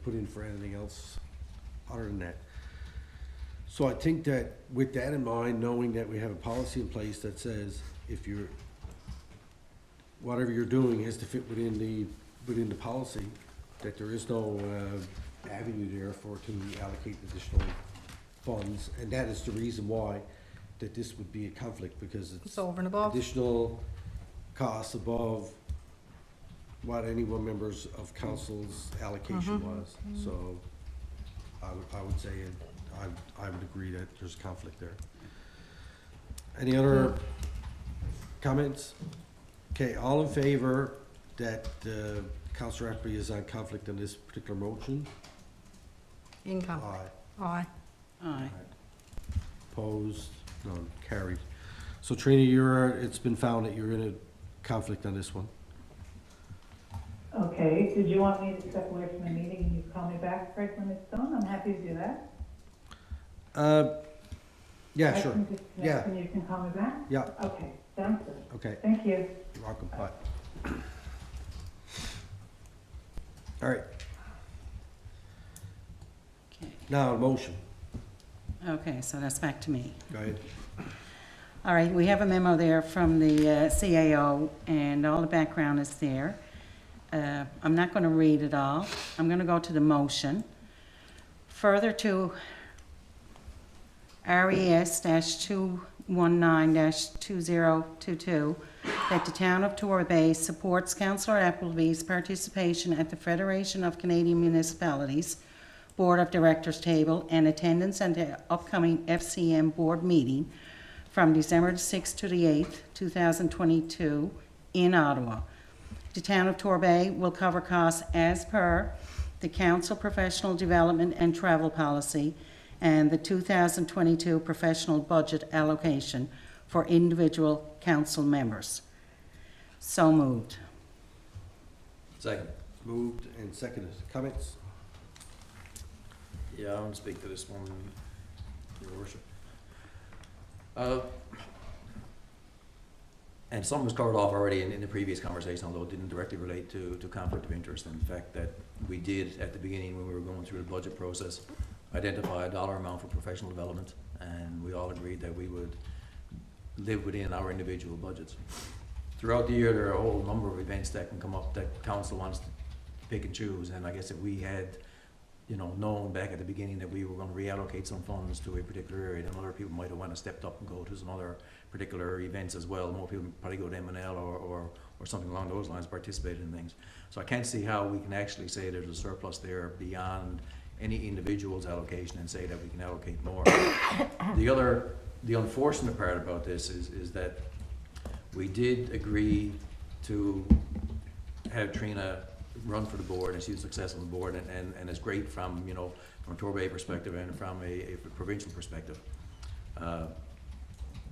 put in for anything else other than that. So I think that with that in mind, knowing that we have a policy in place that says whatever you're doing has to fit within the policy, that there is no avenue there to allocate additional funds, and that is the reason why that this would be a conflict, because It's over and above. additional costs above what any one members of council's allocation was. So I would say, I would agree that there's conflict there. Any other comments? Okay, all in favor that Councillor Appleby is on conflict in this particular motion? In conflict. Aye. Aye. Aye. Opposed? None. Carried. So Trina, it's been found that you're in a conflict on this one. Okay, did you want me to step away from the meeting and you call me back right when it's done? I'm happy to do that. Yeah, I sure. can disconnect Yeah. and you can call me back? Yeah, Okay, sounds good. okay. Thank you. You're welcome. Bye. All right, Okay. now, motion. Okay, so that's back to me. Go ahead. All right, we have a memo there from the CAO, and all the background is there. I'm not going to read it all. I'm going to go to the motion. Further to RES-219-2022, that the town of Torbay supports Councillor Appleby's participation at the Federation of Canadian Municipalities Board of Directors table and attendance at the upcoming FCM board meeting from December the 6th to the 8th, 2022 in Ottawa. The town of Torbay will cover costs as per the council professional development and travel policy and the 2022 professional budget allocation for individual council members. So moved. Second. Moved and seconded. Comments? Yeah, I want to speak to this one, Your Worship. And some was covered off already in the previous conversation, although it didn't directly relate to conflict of interest, and the fact that we did, at the beginning, when we were going through the budget process, identify a dollar amount for professional development, and we all agreed that we would live within our individual budgets. Throughout the year, there are a whole number of events that can come up that council wants to pick and choose, and I guess if we had known back at the beginning that we were going to reallocate some funds to a particular area, then other people might have went and stepped up and go to some other particular events as well. More people probably go to M&L or something along those lines, participate in things. So I can't see how we can actually say there's a surplus there beyond any individual's allocation and say that we can allocate more. The unfortunate part about this is that we did agree to have Trina run for the board, and she was successful on the board, and it's great from a Torbay perspective and from a provincial perspective.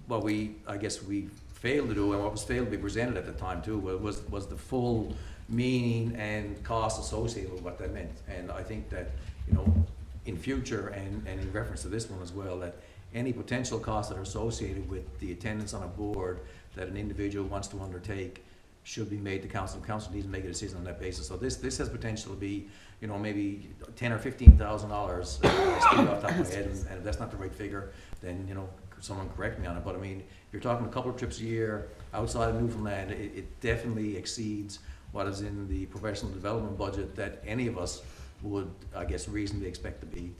What I guess we failed to do, and what was failed to be presented at the time too, was the full meaning and cost associated with what that meant. And I think that you know, in future and in reference to this one as well, that any potential costs that are associated with the attendance on a board that an individual wants to undertake should be made to council. Council needs to make a decision on that basis. So this has potential to be, you know, maybe $10,000 or $15,000. I speak off the top of my head, and if that's not the right figure, then, you know, someone correct me on it. But I mean, you're talking a couple of trips a year outside of Newfoundland. It definitely exceeds what is in the professional development budget that any of us would, I guess, reasonably expect to be,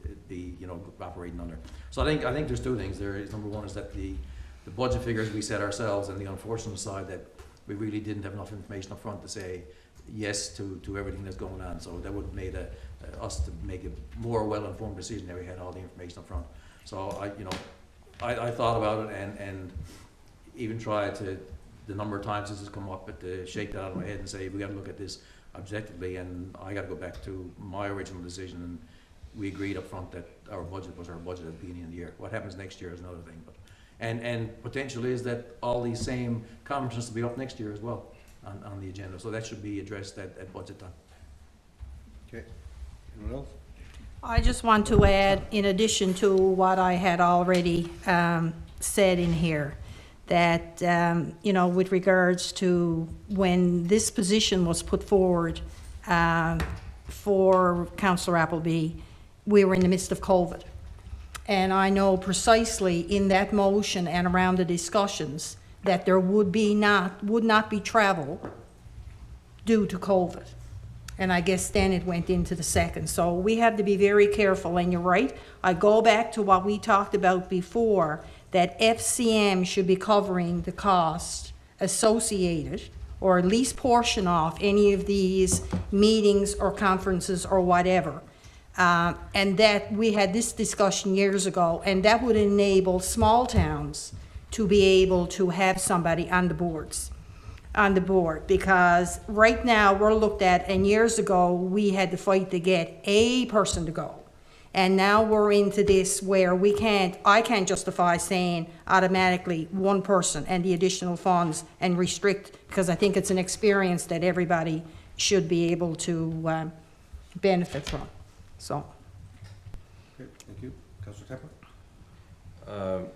you know, operating under. So I think there's two things. There is, number one is that the budget figures we set ourselves, and the unfortunate side that we really didn't have enough information up front to say yes to everything that's going on. So that would have made us to make a more well-informed decision if we had all the information up front. So I thought about it and even tried to, the number of times this has come up, but to shake that out of my head and say, we gotta look at this objectively, and I gotta go back to my original decision, and we agreed up front that our budget was our budget at the beginning of the year. What happens next year is another thing, but, and potential is that all these same conferences will be up next year as well on the agenda, so that should be addressed at budget time. Okay. Anyone else? I just want to add, in addition to what I had already said in here, that, you know, with regards to when this position was put forward for Councillor Appleby, we were in the midst of COVID. And I know precisely in that motion and around the discussions that there would not be travel due to COVID. And I guess then it went into the second. So we have to be very careful, and you're right. I go back to what we talked about before, that FCM should be covering the cost associated, or at least portion of any of these meetings or conferences or whatever. And that we had this discussion years ago, and that would enable small towns to be able to have somebody on the board, because right now we're looked at, and years ago we had to fight to get a person to go. And now we're into this where I can't justify saying automatically one person and the additional funds and restrict, because I think it's an experience that everybody should be able to benefit from, so. Okay, thank you. Councillor Tepper?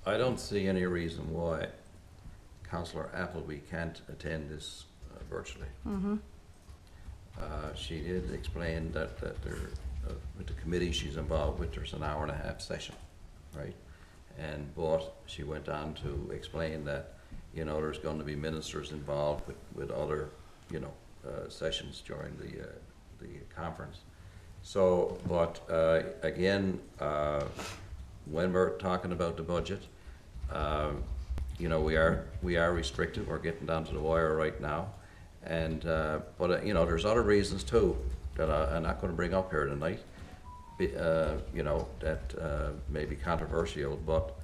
I don't see any reason why Councillor Appleby can't attend this virtually. Mm-hmm. She did explain that there, with the committee she's involved with, there's an hour-and-a-half session, right? But she went on to explain that, you know, there's going to be ministers involved with other, you know, sessions during the conference. So, but again, when we're talking about the budget, you know, we are restricted. We're getting down to the wire right now, and but you know, there's other reasons too that I'm not going to bring up here tonight. You know, that may be controversial, but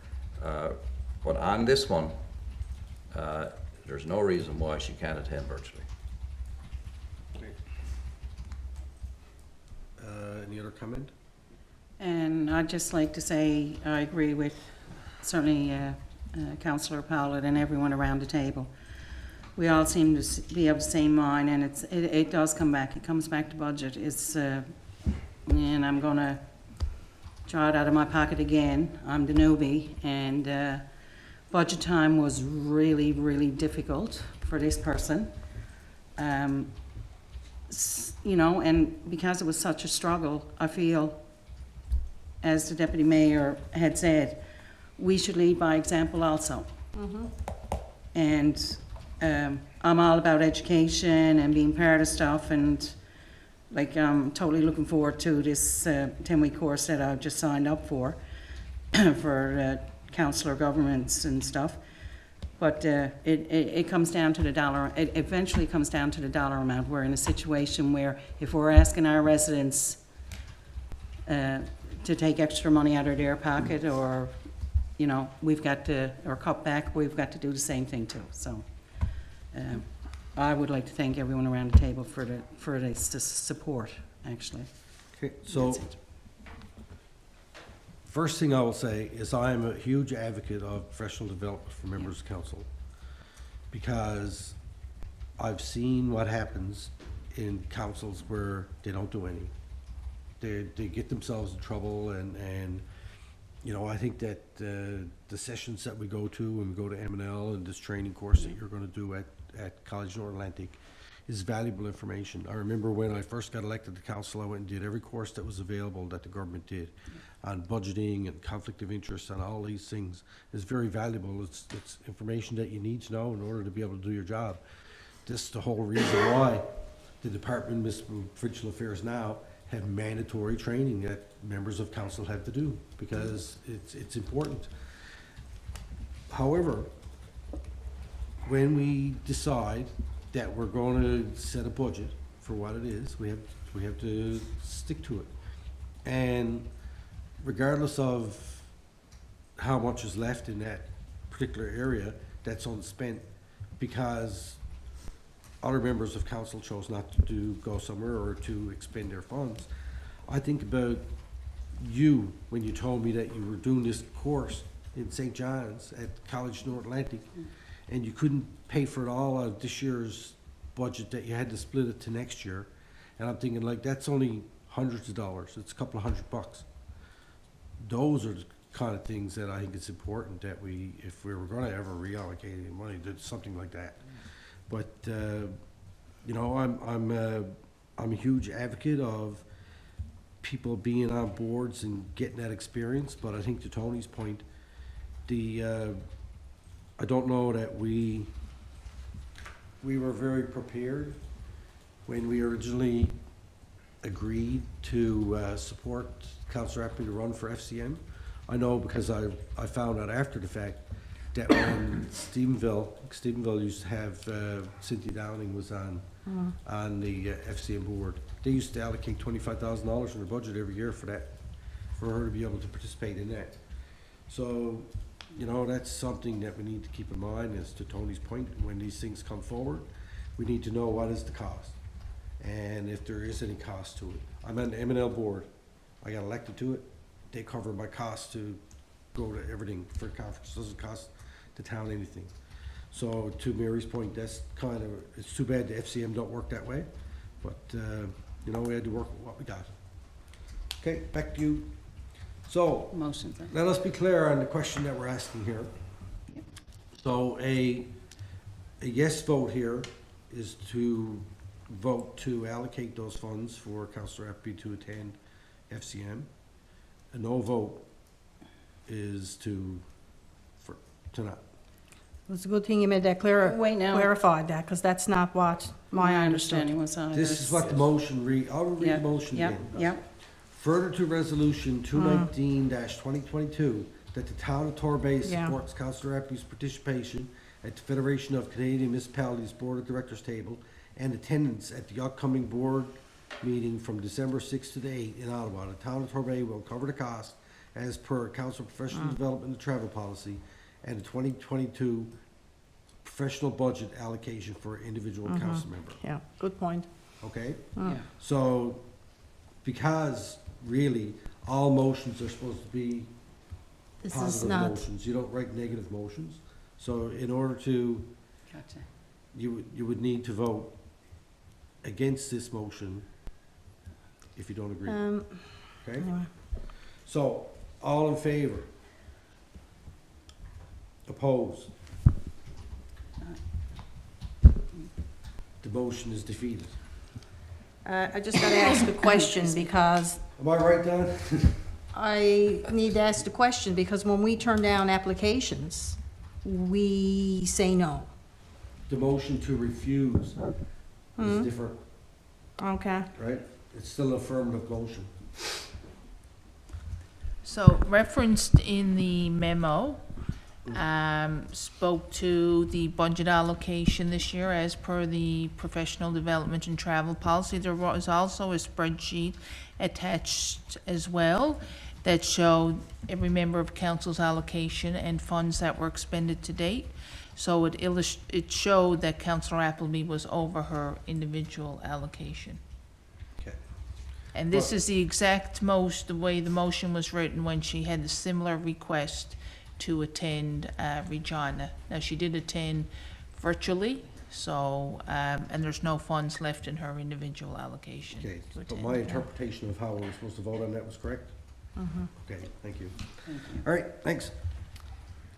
on this one, there's no reason why she can't attend virtually. Any other comment? And I'd just like to say I agree with certainly Councillor Powlett and everyone around the table. We all seem to be of the same mind, and it does come back. It comes back to budget. It's and I'm going to draw it out of my pocket again. I'm the newbie, and budget time was really, really difficult for this person. You know, and because it was such a struggle, I feel, as the Deputy Mayor had said, we should lead by example also. Mm-hmm. And I'm all about education and being part of stuff, and like I'm totally looking forward to this 10-week course that I've just signed up for, for councillor governments and stuff. But it comes down to the dollar. It eventually comes down to the dollar amount. We're in a situation where if we're asking our residents to take extra money out of their pocket, or, you know, we've got to, or cut back, we've got to do the same thing too. So I would like to thank everyone around the table for this support, actually. Okay, so That's it. first thing I will say is I am a huge advocate of professional development for members of council, because I've seen what happens in councils where they don't do any. they get themselves in trouble, and, you know, I think that the sessions that we go to, and we go to M&L and this training course that you're gonna do at College North Atlantic is valuable information. I remember when I first got elected to council, I went and did every course that was available that the government did on budgeting and conflict of interest and all these things. It's very valuable. It's information that you need to know in order to be able to do your job. This is the whole reason why the Department of Municipal Provincial Affairs now have mandatory training that members of council have to do, because it's important. However, when we decide that we're going to set a budget for what it is, we have to stick to it. And regardless of how much is left in that particular area that's unspent, because other members of council chose not to go somewhere or to expend their funds, I think about you when you told me that you were doing this course in St. John's at College North Atlantic, and you couldn't pay for it all out of this year's budget, that you had to split it to next year. And I'm thinking, like, that's only hundreds of dollars. It's a couple of $100. Those are the kind of things that I think it's important that we, if we were gonna ever reallocate any money, to something like that. But, you know, I'm a huge advocate of people being on boards and getting that experience, but I think to Tony's point, I don't know that we were very prepared when we originally agreed to support Councillor Appleby to run for FCM. I know because I found out after the fact that when Stephenville used to have Cynthia Downing was on the FCM board, they used to allocate $25,000 in their budget every year for that, for her to be able to participate in that. So, you know, that's something that we need to keep in mind. As to Tony's point, when these things come forward, we need to know what is the cost, and if there is any cost to it. I'm on the M&L board. I got elected to it. They cover my costs to go to everything for the conference. It doesn't cost the town anything. So to Mary's point, that's kind of, it's too bad the FCM don't work that way, but you know, we had to work with what we got. Okay, back to you. So, Motion. let us be clear on the question that we're asking here. So a yes vote here is to vote to allocate those funds for Councillor Appleby to attend FCM. A no vote is to not. It was a good thing you made that Wait now. clarified that, because that's not what my understanding understanding. was This is what the motion I'll read the motion again. Yep. Further to Resolution 219-2022, that the town of Torbay Yeah. supports Councillor Appleby's participation at the Federation of Canadian Municipalities Board of Directors table and attendance at the upcoming board meeting from December 6th to the 8th in Ottawa. The town of Torbay will cover the cost as per Council Professional Development and Travel Policy and the 2022 professional budget allocation for individual council member. Yeah, good point. Okay? Yeah. So, because really, all motions are supposed to be This is positive not, motions. You don't write negative motions. So in order to, Gotcha. you would need to vote against this motion if you don't agree. Okay? anyway. So, all in favor? Opposed? The motion is defeated. I just gotta ask a question, because Am I right, Don? I need to ask the question, because when we turn down applications, we say no. The motion to refuse is different, Okay. right? It's still an affirmative motion. So referenced in the memo, spoke to the budget allocation this year as per the professional development and travel policy. There was also a spreadsheet attached as well that showed every member of council's allocation and funds that were expended to date. So it showed that Councillor Appleby was over her individual allocation. Okay. And this is the exact the way the motion was written when she had a similar request to attend Regina. Now, she did attend virtually, So, and there's no funds left in her individual allocation. Okay, to but attend, my yeah. interpretation of how we're supposed to vote on that was correct? Mhm. Okay, thank you. All right, thanks.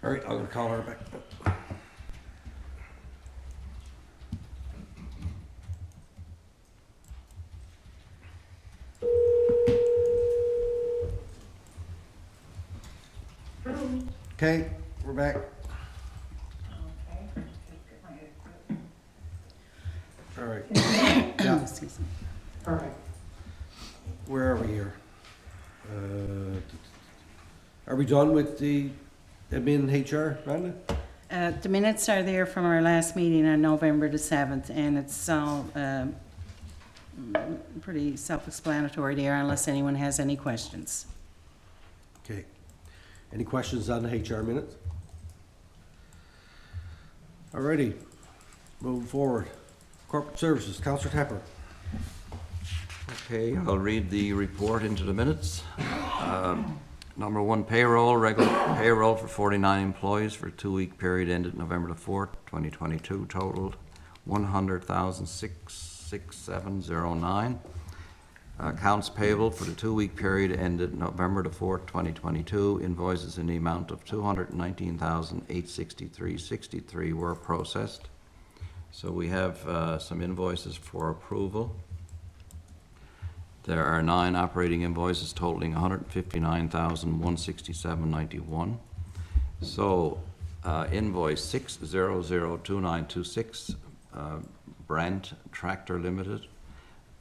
All right, I'm gonna call her back. Okay, we're back. Okay, just get my headset. All right. Yeah, All right. where are we here? Are we done with the admin HR, Rhonda? The minutes are there from our last meeting on November the 7th, and it's all pretty self-explanatory there unless anyone has any questions. Okay. Any questions on the HR minutes? All righty, moving forward. Corporate Services, Counselor Tapper. Okay, I'll read the report into the minutes. Number one, payroll, regular payroll for 49 employees for a 2-week period ended November the 4th, 2022, totaled $100,667.09. Accounts payable for the 2-week period ended November the 4th, 2022, invoices in the amount of $219,863.63 were processed. So we have some invoices for approval. There are 9 operating invoices totaling $159,167.91. So invoice 6002926, Brent Tractor Limited.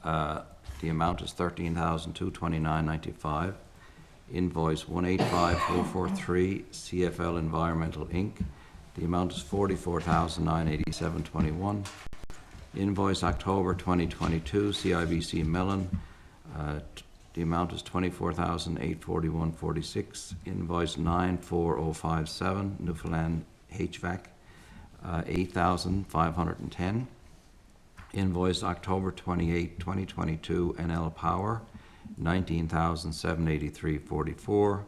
The amount is $13,229.95. Invoice 185443, CFL Environmental Inc. The amount is $44,987.21. Invoice October 2022, CIBC Mellon. The amount is $24,841.46. Invoice 94057, Newfoundland HVAC, $8,510. Invoice October 28, 2022, NL Power, $19,783.44.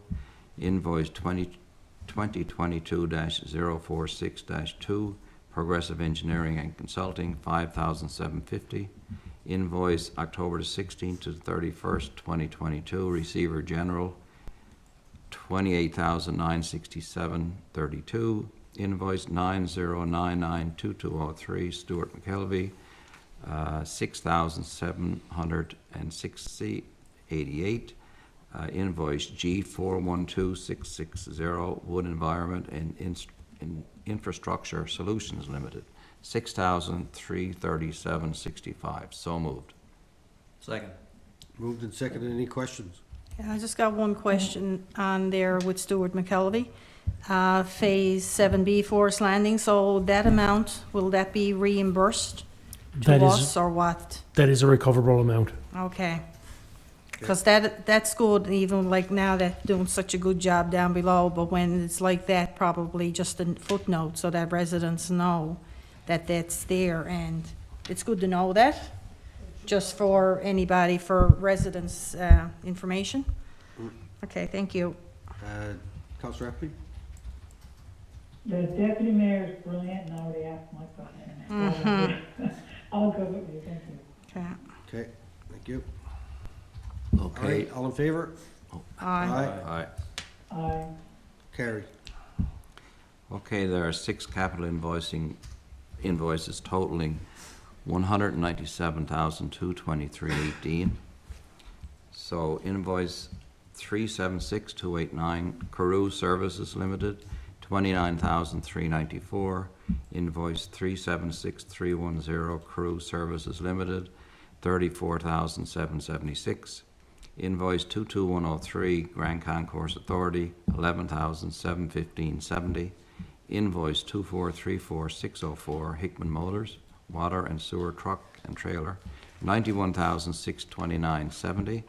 Invoice 2022-046-2, Progressive Engineering and Consulting, $5,750. Invoice October 16th to 31st, 2022, Receiver General, $28,967.32. Invoice 90992203, Stuart McKelvey, $6,760.88. Invoice G412660, Wood Environment and Infrastructure Solutions Limited, $6,337.65. So moved. Second. Moved and seconded. Any questions? Yeah, I just got one question on there with Stuart McKelvey. Phase 7B Forest Landing, so that amount, will that be reimbursed to That us is, or what? that is a recoverable amount. Okay. Because that's good, even like now they're doing such a good job down below, but when it's like that, probably just a footnote so that residents know that that's there, and it's good to know that, just for anybody, for residents' information. Okay, thank you. Counselor Appleby? The deputy mayor is brilliant and already asked my question. I'll go with you, thank you. Okay. Okay, thank you. All Okay. right, all in favor? Aye. Aye. Aye. Carried. Okay, there are 6 capital invoices totaling $197,223.18. So invoice 376289, Carew Services Limited, $29,394. Invoice 376310, Carew Services Limited, $34,776. Invoice 22103, Grand Concourse Authority, $11,715.70. Invoice 2434604, Hickman Motors, Water and Sewer Truck and Trailer, $91,629.70.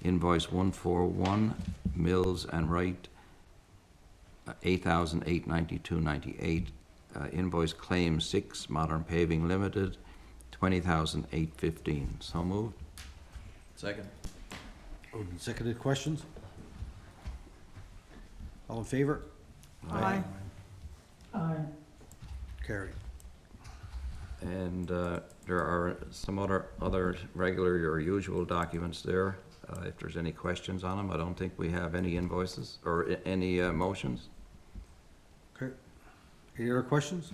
Invoice 141, Mills and Wright, $8,892.98. Invoice Claim 6, Modern Paving Limited, $20,815. So moved. Second. Moved and seconded. Questions? All in favor? Aye. Aye. Carried. And there are some other regular or usual documents there. If there's any questions on them, I don't think we have any invoices or any motions. Okay. Any other questions?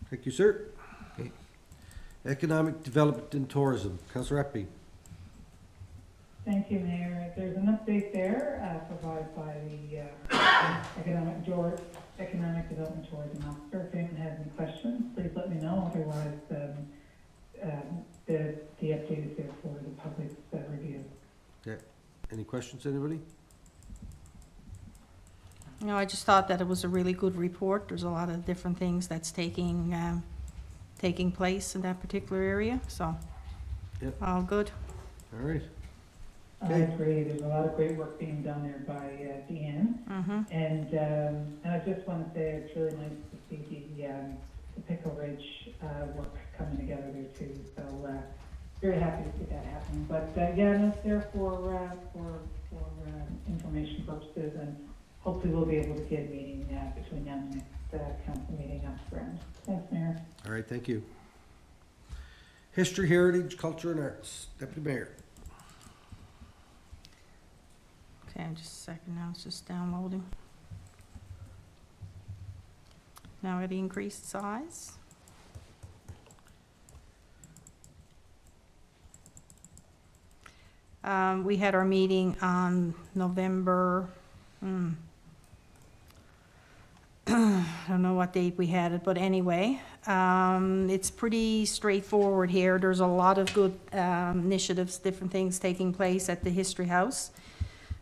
Thank you, sir. Okay. Economic Development and Tourism, Councillor Eppie. Thank you, Mayor. There's an update there provided by the Economic Development Tourism Officer. If anyone has any questions, please let me know. Otherwise, the update is there for the public's review. Okay. Any questions, anybody? No, I just thought that it was a really good report. There's a lot of different things that's taking place in that particular area, so Yep. all good. All right. I Okay. agree. There's a lot of great work being done there by Deanne. Mm-hmm. And I just want to say it's really nice to see the Pickle Ridge work coming together there too. So very happy to see that happening. But yeah, and it's there for information purposes, and hopefully we'll be able to get a meeting between now and the next council meeting up around. Thanks, Mayor. All right, thank you. History, Heritage, Culture and Arts, Deputy Mayor. Okay, just a second now, it's just downloading. Now at increased size. We had our meeting on November, I don't know what date we had it, but anyway, it's pretty straightforward here. There's a lot of good initiatives, different things taking place at the History House.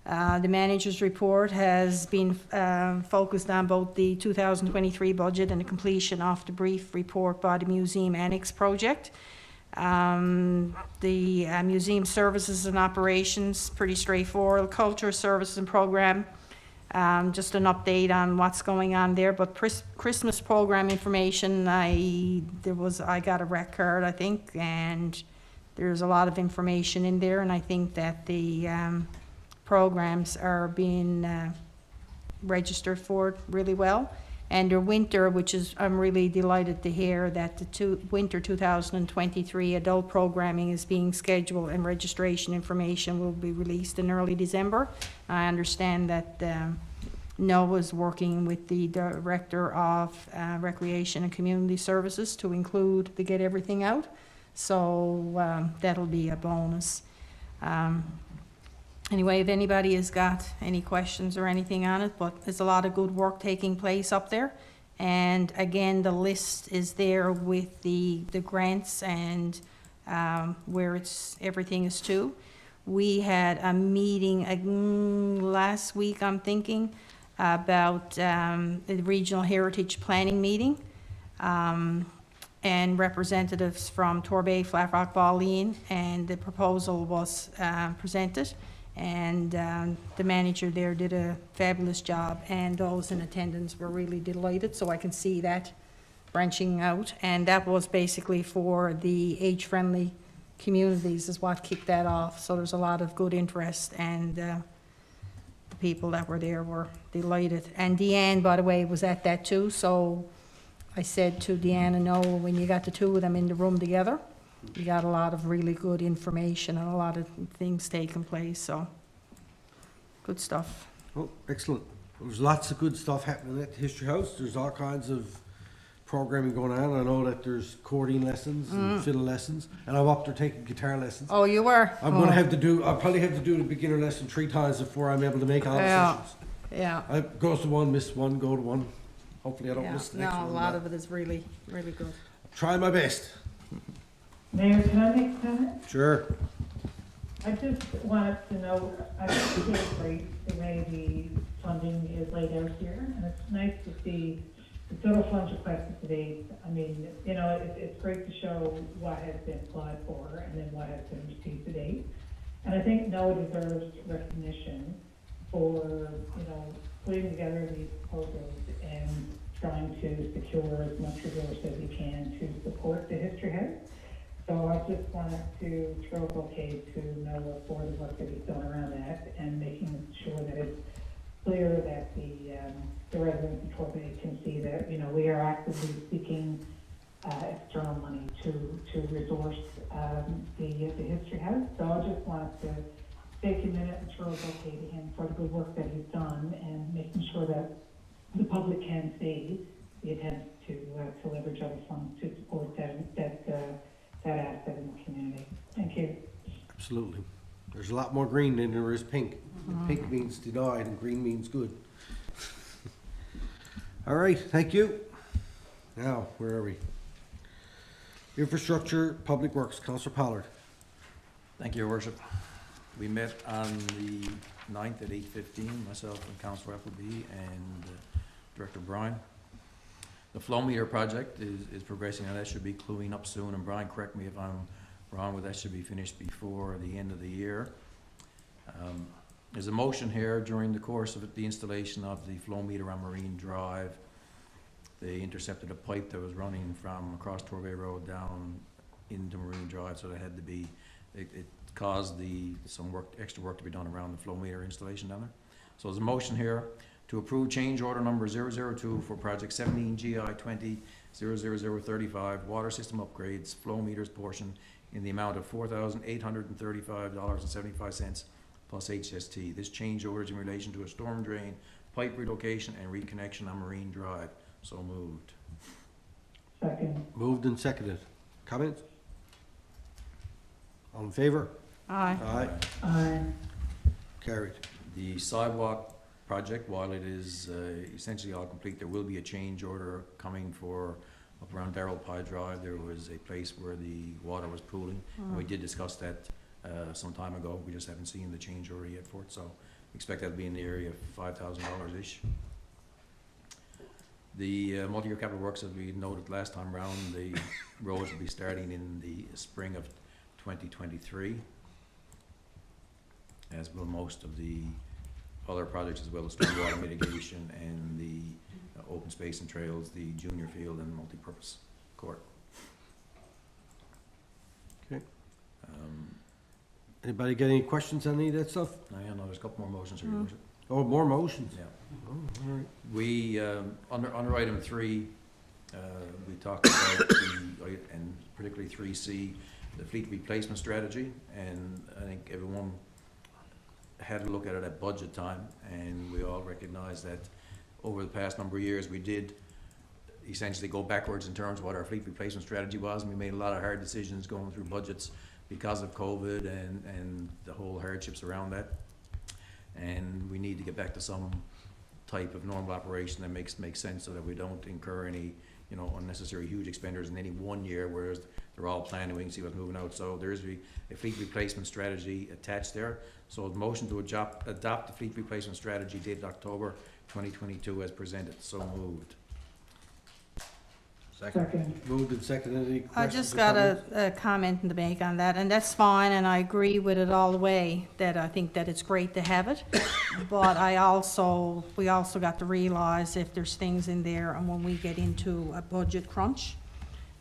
The manager's report has been focused on both the 2023 budget and the completion of the brief report by the Museum Annex project. The museum services and operations, pretty straightforward. Culture services and program, just an update on what's going on there. But Christmas program information, I got a rec card, I think, and there's a lot of information in there, and I think that the programs are being registered for really well. And the winter, which is, I'm really delighted to hear that the winter 2023 adult programming is being scheduled and registration information will be released in early December. I understand that Noah's working with the Director of Recreation and Community Services to get everything out. So that'll be a bonus. Anyway, if anybody has got any questions or anything on it, but there's a lot of good work taking place up there. And again, the list is there with the grants and where everything is to. We had a meeting last week, I'm thinking, about the Regional Heritage Planning meeting. And representatives from Torbay, Flat Rock, Balleen, and the proposal was presented. And the manager there did a fabulous job, and those in attendance were really delighted, so I can see that branching out. And that was basically for the age-friendly communities is what kicked that off. So there's a lot of good interest, and the people that were there were delighted. And Deanne, by the way, was at that too, so I said to Deanne and Noel, when you got the two of them in the room together, you got a lot of really good information and a lot of things taking place, so good stuff. Oh, excellent. There's lots of good stuff happening at the History House. There's all kinds of programming going on. I know that there's accordion lessons and fiddle lessons, and I'm up there taking guitar lessons. Oh, you were? I'll probably have to do the beginner lesson 3 times before I'm able to make all the sessions. Yeah. I go to one, miss one, go to one. Hopefully I don't miss the next one. No, a lot of it is really, really good. Try my best. Mayor, can I make a comment? Sure. I just wanted to know, I think it's really great the way the funding is laid out here, and it's nice to see the total funds requested to date. I mean, you know, it's great to show what has been applied for and then what has been received to date. And I think NOAA deserves recognition for, you know, putting together these proposals and trying to secure as much resources as we can to support the History House. So I just wanted to throw a bouquet to NOAA for the work that he's done around that and making sure that it's clear that the residents in Torbay can see that, you know, we are actively seeking external money to resource the History House. So I just wanted to take a minute and throw it okay to him for the good work that he's done and making sure that the public can see the attempt to leverage other funds to support that asset in the community. Thank you. Absolutely. There's a lot more green than there is pink. Pink means denied and green means good. All right, thank you. Now, where are we? Infrastructure, Public Works, Councillor Pollard. Thank you, Your Worship. We met on the 9th at 8:15, myself and Councillor Appleby and Director Bryan. The flow meter project is progressing, and that should be cluing up soon. And Brian, correct me if I'm wrong, but that should be finished before the end of the year. There's a motion here during the course of the installation of the flow meter on Marine Drive. They intercepted a pipe that was running from across Torbay Road down into Marine Drive, so that had to be, it caused some extra work to be done around the flow meter installation down there. So there's a motion here to approve change order number 002 for project 17 GI 20 00035 water system upgrades flow meters portion in the amount of $4,835.75 plus HST. This change order is in relation to a storm drain, pipe relocation, and reconnection on Marine Drive. So moved. Second. Moved and seconded. Comments? All in favor? Aye. Aye. Aye. Carried. The sidewalk project, while it is essentially all complete, there will be a change order coming for up around Darrell Pye Drive. There was a place where the water was pooling. And we did discuss that some time ago. We just haven't seen the change order yet for it, so expect that to be in the area of $5,000-ish. The multi-year capital works, as we noted last time round, the roads will be starting in the spring of 2023, as will most of the other projects, as well as stormwater mitigation and the open space and trails, the junior field and multi-purpose court. Okay. Anybody got any questions on any of that stuff? I know there's a couple more motions here, Your Worship. Oh, more motions? Yeah. Oh, all right. We, under item 3, we talked about and particularly 3C, the fleet replacement strategy, and I think everyone had a look at it at budget time, and we all recognize that over the past number of years, we did essentially go backwards in terms of what our fleet replacement strategy was, and we made a lot of hard decisions going through budgets because of COVID and the whole hardships around that. And we need to get back to some type of normal operation that makes sense, so that we don't incur any, unnecessary huge expenditures in any one year, whereas they're all planned and we can see what's moving out. So there is a fleet replacement strategy attached there. So the motion to adopt the fleet replacement strategy dated October 2022 as presented. So moved. Second. Moved and seconded. Any I questions just or got comments? a comment to make on that, and that's fine, and I agree with it all the way, that I think that it's great to have it. But we also got to realize if there's things in there, and when we get into a budget crunch,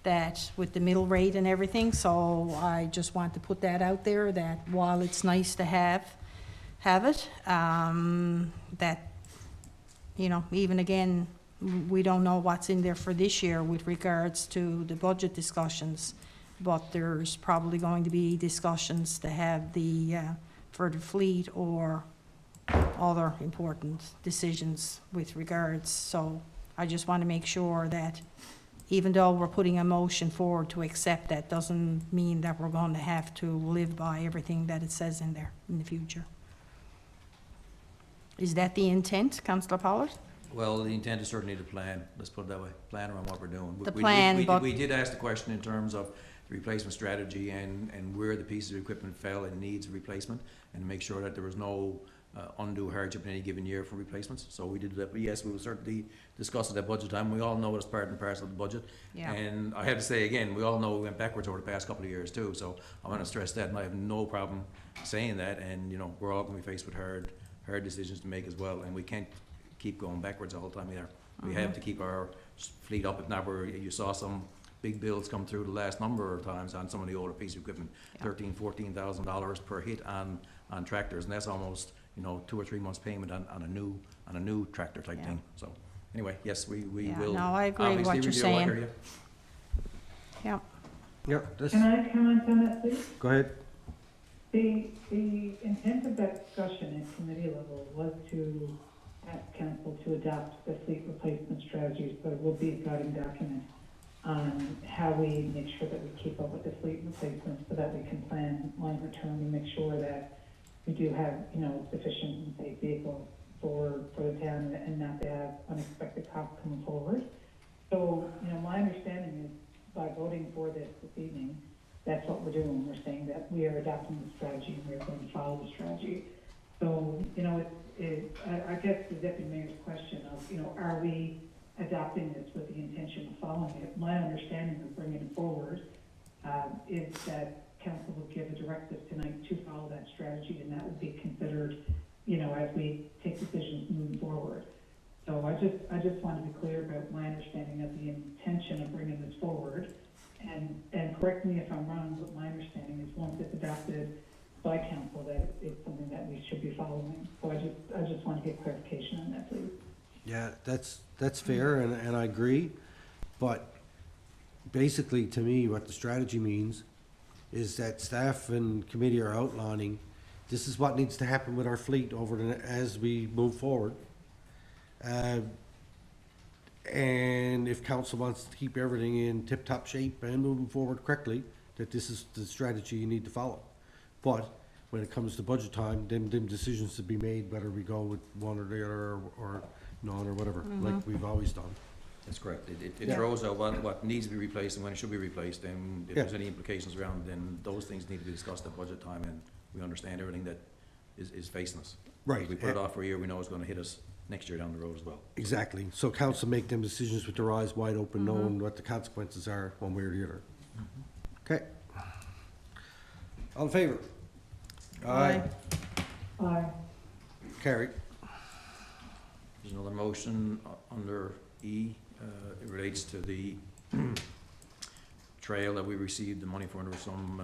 that with the middle rate and everything, so I just want to put that out there, that while it's nice to have it, that, even again, we don't know what's in there for this year with regards to the budget discussions, but there's probably going to be discussions to have for the fleet or other important decisions with regards. So I just want to make sure that even though we're putting a motion forward to accept, that doesn't mean that we're going to have to live by everything that it says in there in the future. Is that the intent, Councillor Pollard? Well, the intent is certainly to plan, let's put it that way, plan around what we're doing. The plan, but- We did ask the question in terms of the replacement strategy and where the pieces of equipment fell in needs of replacement, and make sure that there was no undue hardship in any given year for replacements. So we did that, but yes, we will certainly discuss it at budget time. We all know it's part and parcel of the budget. Yeah. And I have to say again, we all know we went backwards over the past couple of years too, so I want to stress that, and I have no problem saying that, and we're all going to be faced with hard decisions to make as well, and we can't keep going backwards all the time either. We have to keep our fleet up. If not, you saw some big bills come through the last number of times on some of the older pieces of equipment, $13,000, $14,000 per hit on tractors, and that's almost you know, 2 or 3 months payment on a new tractor type Yeah. thing, so. Anyway, yes, we Yeah, will. no, I agree with what obviously you're review. I saying. hear you. Yeah. Yeah, this, Can I comment on that, please? go ahead. The intent of that discussion at committee level was to ask council to adopt the fleet replacement strategies, but it will be a guiding document on how we make sure that we keep up with the fleet replacement so that we can plan longer term and make sure that we do have, you know, sufficient and safe vehicles for the town and not to have unexpected costs coming forward. So, you know, my understanding is by voting for this evening, that's what we're doing. We're saying that we are adopting the strategy and we're going to follow the strategy. So, you know, I guess the deputy mayor's question of, you know, are we adopting this with the intention of following it? My understanding of bringing it forward is that council would give a directive tonight to follow that strategy, and that would be considered, you know, as we take decisions moving forward. So I just want to be clear about my understanding of the intention of bringing this forward. And correct me if I'm wrong, but my understanding is once it's adopted by council, that it's something that we should be following. So I just want to get clarification on that, please. Yeah, that's fair, and I agree, but basically, to me, what the strategy means is that staff and committee are outlining, this is what needs to happen with our fleet as we move forward. And if council wants to keep everything in tip-top shape and moving forward correctly, that this is the strategy you need to follow. But when it comes to budget time, them decisions to be made, whether we go with one or the other or none or whatever, like we've always done. That's correct. It Yeah. throws out what needs to be replaced and when it should be replaced, and if Yeah. there's any implications around, then those things need to be discussed at budget time, and we understand everything that is facing us. Right. If we put it off for a year, we know it's gonna hit us next year down the road as well. Exactly. So council make them decisions with their eyes wide open, knowing what the consequences are one way or the other. Okay. All in favor? Aye. Aye. Carried. There's another motion under E, it relates to the trail that we received the money for, and there was some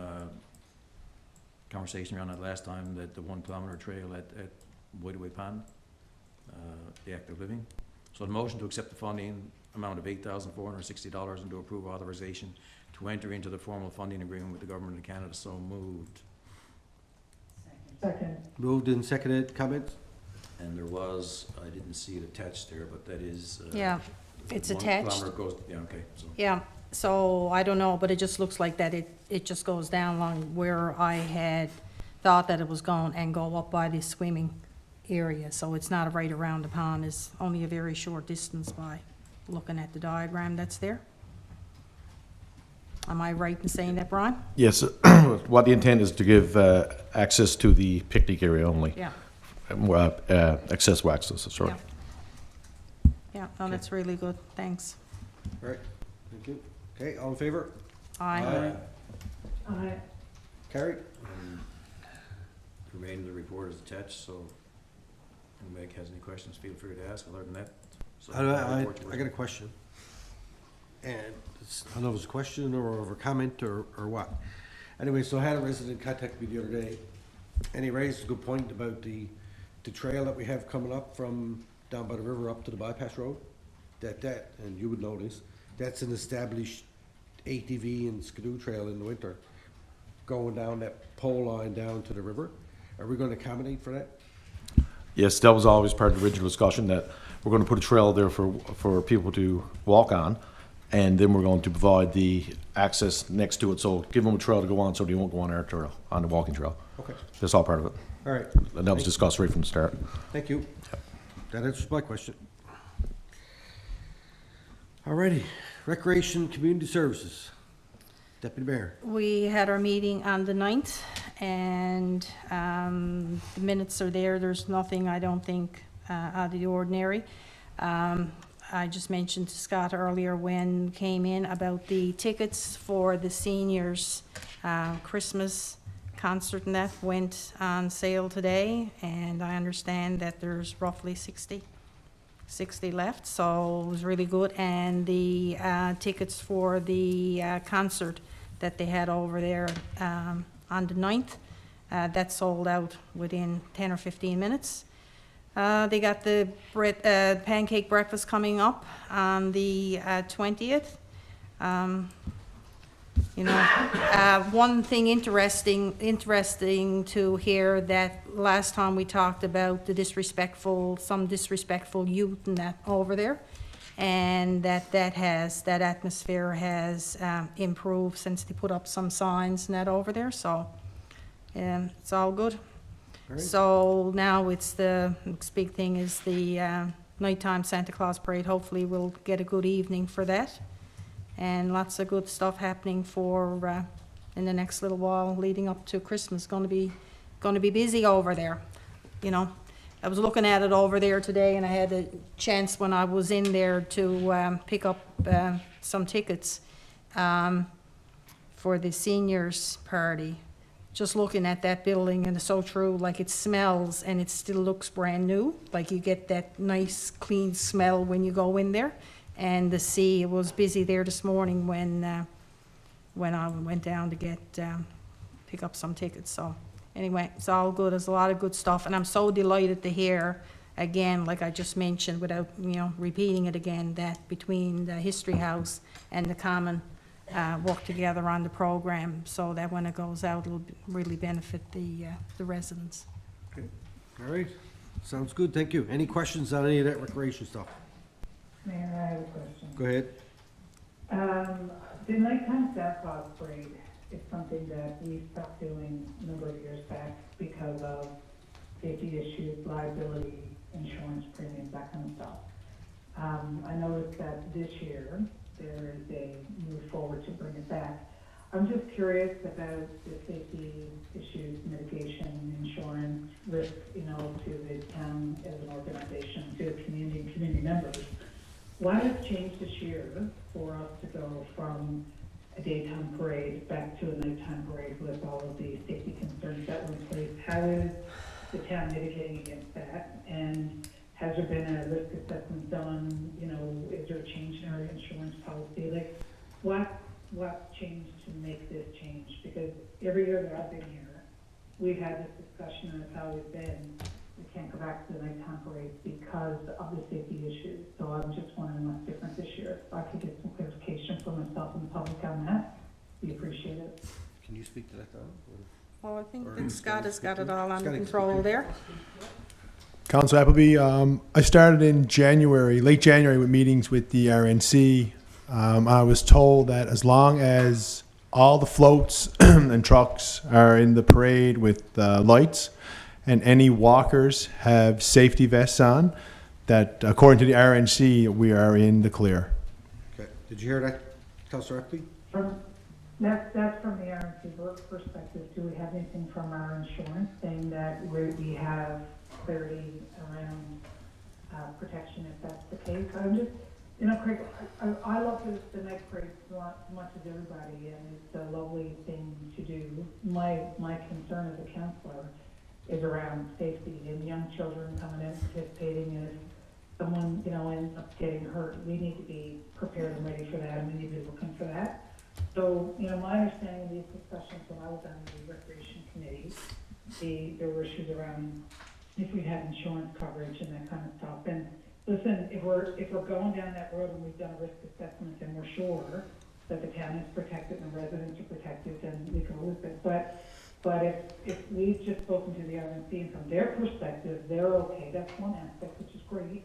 conversation around that last time, that the 1 kilometre trail at Waterway Pond, the active living. So the motion to accept the funding amount of $8,460 and to approve authorization to enter into the formal funding agreement with the Government of Canada, so moved. Second. Moved and seconded. Comments? And there was, I didn't see it attached there, but that is. Yeah, it's 1 attached. kilometre goes, yeah, okay, so. Yeah, so I don't know, but it just looks like that it just goes down along where I had thought that it was going and go up by the swimming area. So it's not right around the pond, it's only a very short distance by looking at the diagram that's there. Am I right in saying that, Brian? Yes, what the intent is to give access to the picnic area only. Yeah, Accessible access, sorry. yeah. Yeah, no, that's really good, thanks. All right. Thank you. Okay, all in favor? Aye. Aye. Carried. And the remainder of the report is attached, so if Meg has any questions, feel free to ask. Other than that, so. I got a question. And I don't know if it's a question or a comment or what. Anyway, so I had a resident contact me the other day, and he raised a good point about the trail that we have coming up from down by the river up to the bypass road. And you would know this, that's an established ATV and skidoo trail in the winter, going down that pole line down to the river. Are we gonna accommodate for that? Yes, that was always part of the original discussion, that we're going to put a trail there for people to walk on, and then we're going to provide the access next to it, so give them a trail to go on so they won't go on our trail, on the walking trail. Okay, That's all part of it. all right. And that was discussed right from the start. Thank you. That answers my question. Alrighty, Recreation Community Services. Deputy Mayor. We had our meeting on the 9th, and the minutes are there. There's nothing, I don't think, out of the ordinary. I just mentioned to Scott earlier when came in about the tickets for the seniors' Christmas concert, and that went on sale today, and I understand that there's roughly 60 left, so it was really good. And the tickets for the concert that they had over there on the 9th, That sold out within 10 or 15 minutes. They got the pancake breakfast coming up on the 20th. One thing interesting to hear, that last time we talked about some disrespectful youth and that over there, and that atmosphere has improved since they put up some signs and that over there, so it's all good. All right. So now the next big thing is the nighttime Santa Claus parade. Hopefully we'll get a good evening for that. And lots of good stuff happening for in the next little while leading up to Christmas. Going to be busy over there. I was looking at it over there today, and I had a chance when I was in there to pick up some tickets for the seniors party. Just looking at that building, and it's so true. Like, it smells, and it still looks brand new. Like, you get that nice, clean smell when you go in there. And the sea, it was busy there this morning when I went down to pick up some tickets. So anyway, it's all good. There's a lot of good stuff, and I'm so delighted to hear again, like I just mentioned, without repeating it again, that between the History House and the Common work together on the program, so that when it goes out, it'll really benefit the residents. Okay. All right, sounds good, thank you. Any questions on any of that recreation stuff? Mayor, I have a question. Go ahead. The nighttime Santa Claus parade is something that we stopped doing a number of years back because of safety issues, liability, insurance premiums, that kind of stuff. I noticed that this year there is a move forward to bring it back. I'm just curious about the safety issues, mitigation, insurance, risk, to the town as an organization, to the community and community members. Why has it changed this year for us to go from a daytime parade back to a nighttime parade with all of the safety concerns that were in place? How is the town mitigating against that? And has there been a risk assessment done? Is there a change in our insurance policy? Like, what changed to make this change? Because every year that I've been here, we've had this discussion, and it's always been, we can't go back to the nighttime parades because of the safety issues. So I'm just wondering what's different this year. If I could get some clarification for myself and the public on that, we appreciate it. Can you speak to that, Don? Well, I think Or that Scott has got it all Scott under can control speak. there. Council Appleby, I started in late January, with meetings with the RNC. I was told that as long as all the floats and trucks are in the parade with lights, and any walkers have safety vests on, that according to the RNC, we are in the clear. Okay, did you hear that, Councilor Eppley? That's from the RNC perspective. Do we have anything from our insurance saying that we have clarity around protection if that's the case? I'm just, Craig, I love the night parade as much as everybody, and it's a lovely thing to do. My concern as a councillor is around safety and young children coming in participating, and if someone, ends up getting hurt, we need to be prepared and ready for that, and we need to be looking for that. So, my understanding of these discussions when I was on the Recreation Committee, there were issues around if we had insurance coverage and that kind of stuff. And listen, if we're going down that road and we've done a risk assessment and we're sure that the town is protected and the residents are protected, then we can go with it. But if we've just spoken to the RNC and from their perspective, they're okay, that's one aspect, which is great.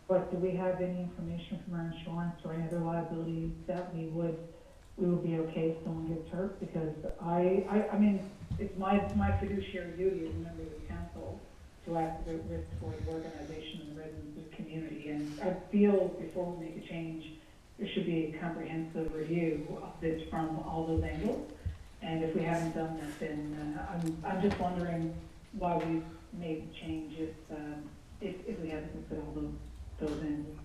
But do we have any information from our insurance or any other liabilities that we would be okay if someone gets hurt? Because I mean, it's my fiduciary duty as a member of the council to act about risk for the organization and the residents of the community. And I feel before we make a change, there should be a comprehensive review of this from all those angles. And if we haven't done that, then I'm just wondering why we've made the change if we haven't looked at all those angles.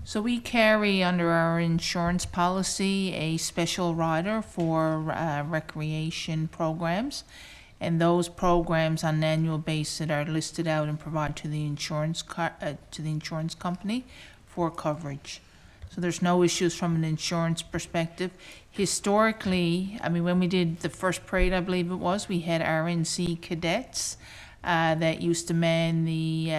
So we carry under our insurance policy a special rider for recreation programs, and those programs on an annual basis are listed out and provided to the insurance company for coverage. So there's no issues from an insurance perspective. Historically, I mean, when we did the first parade, I believe it was, we had RNC cadets that used to man the,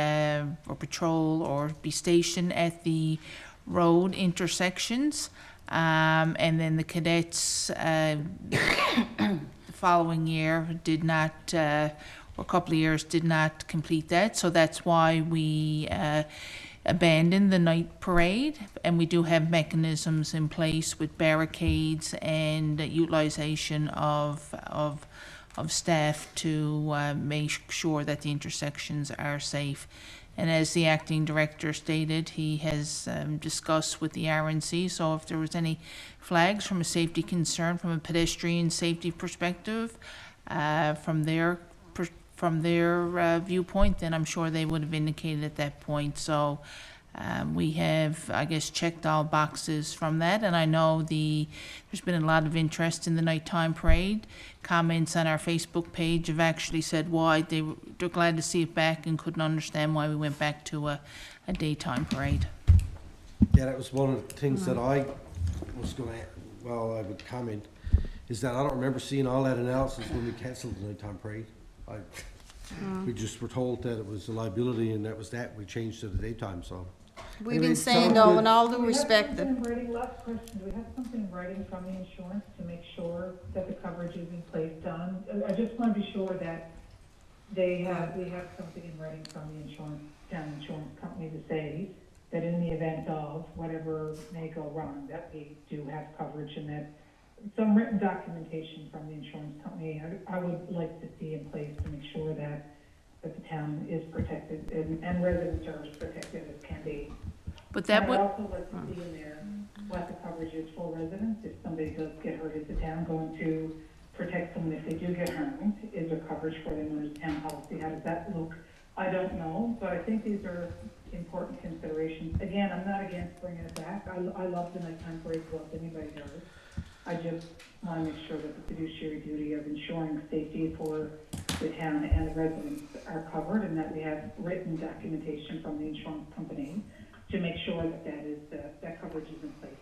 or patrol or be stationed at the road intersections. And then the cadets, the following year did not, or a couple of years did not complete that. So that's why we abandoned the night parade. And we do have mechanisms in place with barricades and utilization of staff to make sure that the intersections are safe. And as the acting director stated, he has discussed with the RNC, so if there was any flags from a safety concern, from a pedestrian safety perspective, from their viewpoint, then I'm sure they would have indicated at that point. So we have, I guess, checked all boxes from that, and I know there's been a lot of interest in the nighttime parade. Comments on our Facebook page have actually said why they're glad to see it back and couldn't understand why we went back to a daytime parade. Yeah, that was one of the things that I was gonna, well, I would comment, is that I don't remember seeing all that analysis when we canceled the nighttime parade. We just were told that it was a liability and that was that, we changed to the daytime, so. We've Anyway, been saying sounds though, good. in all due Do we have respect, something that in writing, last question, do we have something in writing from the insurance to make sure that the coverage is in place, Don? I just want to be sure that we have something in writing from the town insurance company to say that in the event of whatever may go wrong, that we do have coverage, and that some written documentation from the insurance company, I would like to see in place to make sure that the town is protected and residents are as protected as can be. But that would, I'd also like to see in there what the coverage is for residents. If somebody does get hurt, is the town going to protect them if they do get harmed? Is there coverage for them under town policy? How does that look? I don't know, but I think these are important considerations. Again, I'm not against bringing it back. I love the nighttime parades, well, if anybody does. I just want to make sure that the fiduciary duty of ensuring safety for the town and the residents are covered, and that we have written documentation from the insurance company to make sure that that coverage is in place.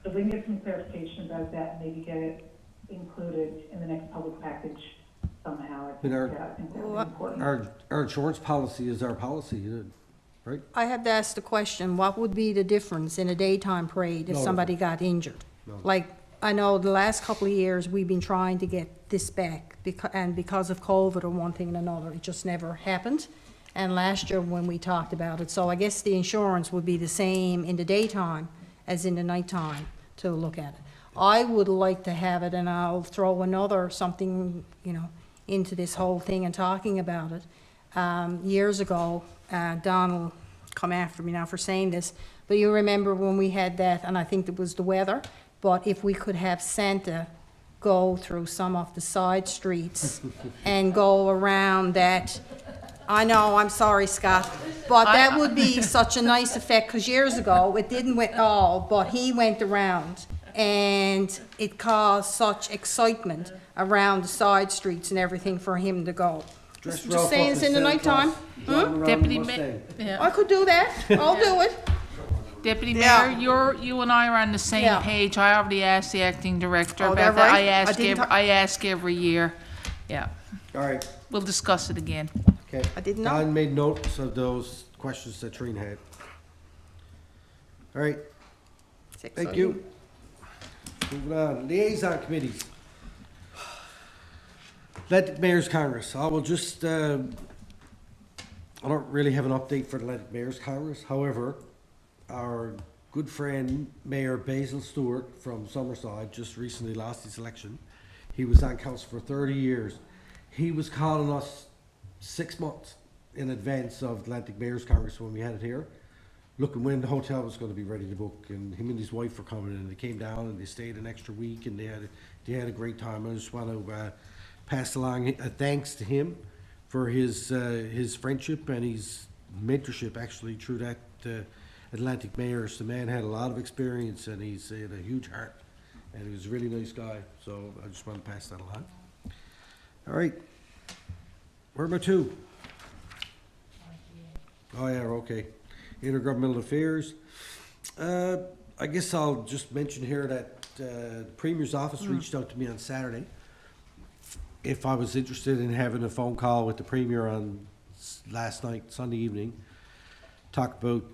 So we can get some clarification about that, maybe get it included in the next public package somehow. I think that would be important. Our insurance policy is our policy, right? I have to ask the question, what would be the difference in a daytime parade if No. somebody got injured? No. Like, I know the last couple of years, we've been trying to get this back, and because of COVID or one thing and another, it just never happened. And last year when we talked about it, so I guess the insurance would be the same in the daytime as in the nighttime to look at it. I would like to have it, and I'll throw another something, into this whole thing and talking about it. Years ago, Don will come after me now for saying this, but you remember when we had that, and I think it was the weather, but if we could have Santa go through some of the side streets and go around that, I know, I'm sorry, Scott, but that would be such a nice effect, because years ago, it didn't went all, but he went around, and it caused such excitement around the side streets and everything for him to go. Dress Just Ralph saying up it's as in the Santa nighttime. Claus, driving around Deputy in Ma- Mustang. yeah. I could do that, I'll do it. Deputy Yeah. Mayor, you and I are on the same Yeah. page. I already asked the acting director Oh, about that that. right? I didn't ta- I ask every year. Yeah, All right, we'll discuss it again. okay. I didn't know. Don made notes of those questions that Trina had. All right, thank you. Moving on, liaison committees. Atlantic Mayor's Congress, I will just, I don't really have an update for the Atlantic Mayor's Congress. However, our good friend Mayor Basil Stewart from Summerside just recently lost his election. He was on council for 30 years. He was calling us 6 months in advance of Atlantic Mayor's Congress when we had it here, looking when the hotel was going to be ready to book, and him and his wife were coming, and they came down and they stayed an extra week, and they had a great time. I just want to pass along a thanks to him for his friendship and his mentorship actually through that Atlantic Mayors. The man had a lot of experience, and he's had a huge heart, and he was a really nice guy. So I just want to pass that along. All right, where am I to? Oh yeah, okay. Intergovernmental affairs. I guess I'll just mention here that the Premier's office reached out to me on Saturday if I was interested in having a phone call with the Premier on last night, Sunday evening, talk about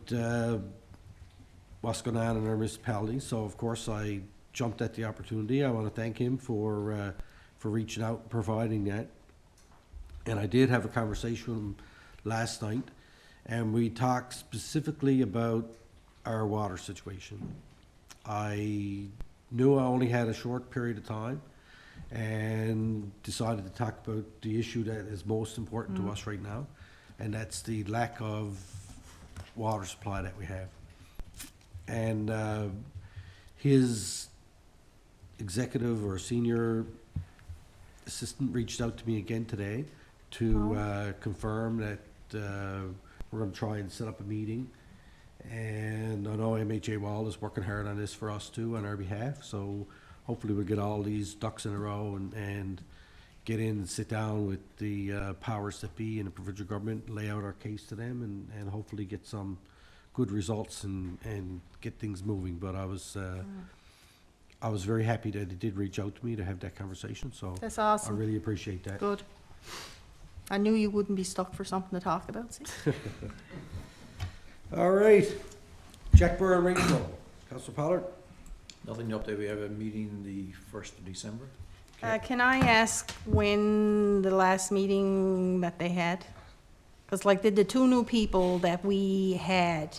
what's going on in our municipality. So of course I jumped at the opportunity. I want to thank him for reaching out and providing that. And I did have a conversation with him last night, and we talked specifically about our water situation. I knew I only had a short period of time and decided to talk about the issue that is most important to us right now, and that's the lack of water supply that we have. And his executive or senior assistant reached out to me again today to confirm that we're going to try and set up a meeting. And I know MHA Wall is working hard on this for us too, on our behalf. So hopefully we'll get all these ducks in a row and get in and sit down with the powers that be in the provincial government, lay out our case to them, and hopefully get some good results and get things moving. But I was very happy that he did reach out to me to have that conversation. So That's awesome. I really appreciate that. Good. I knew you wouldn't be stuck for something to talk about, see? All right, Jackborough and Rachel. Councillor Pollard? Nothing to update. We have a meeting the 1st of December. Can I ask when the last meeting that they had? Because like the two new people that we had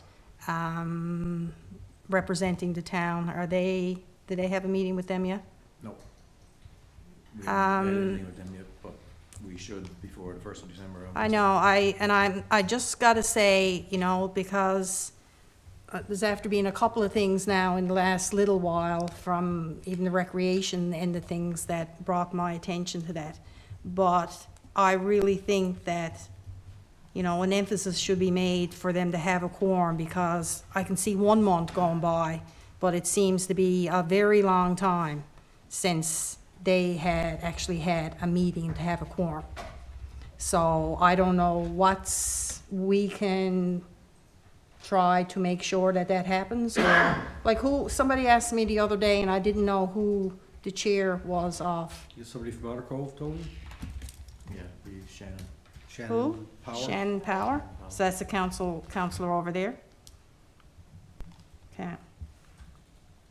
representing the town, did they have a meeting with them yet? No. We haven't had anything with them yet, but we should before the 1st of December. I know, I just gotta say, you know, because there's after being a couple of things now in the last little while from even the recreation and the things that brought my attention to that. But I really think that, you know, an emphasis should be made for them to have a quorum, because I can see 1 month going by, but it seems to be a very long time since they had actually had a meeting to have a quorum. So I don't know we can try to make sure that that happens, or like somebody asked me the other day and I didn't know who the chair was of. Is somebody from Otter Cove told me? Yeah, be Shannon. Shannon Who? Power? Shannon Power? So that's the counselor over there? Okay.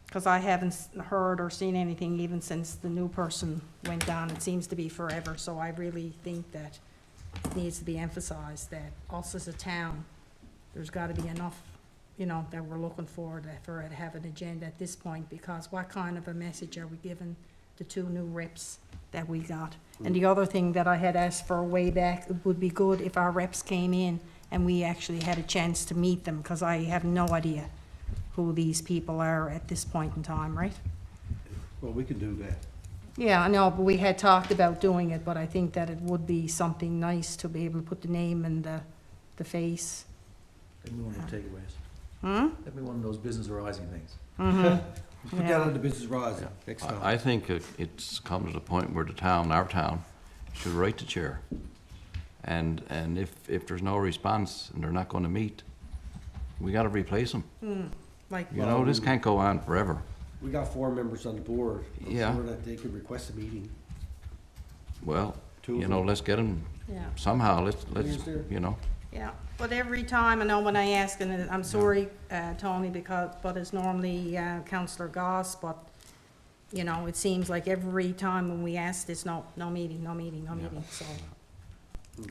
Because I haven't heard or seen anything even since the new person went down. It seems to be forever, so I really think that it needs to be emphasized that us as a town, there's got to be enough, you know, that we're looking for it to have an agenda at this point, because what kind of a message are we giving the two new reps that we got? And the other thing that I had asked for way back, it would be good if our reps came in and we actually had a chance to meet them, because I have no idea who these people are at this point in time, right? Well, we can do that. Yeah, I know, but we had talked about doing it, but I think that it would be something nice to be able to put the name and the face. That'd be one of the takeaways. That'd be one of those business rising things. Put that on the business rise next time. I think it's come to the point where our town, should write the chair. And if there's no response and they're not gonna meet, we gotta replace them. Like, You know, this can't go on forever. We got 4 members on the board. I'm Yeah. sure that they could request a meeting. Well, Two of you know, them. let's get them, yeah. somehow, let's, Is there? you know. Yeah, but every time, I know when I ask, and I'm sorry, Tony, but it's normally Councillor Goss, but, you know, it seems like every time when we ask this, no meeting, so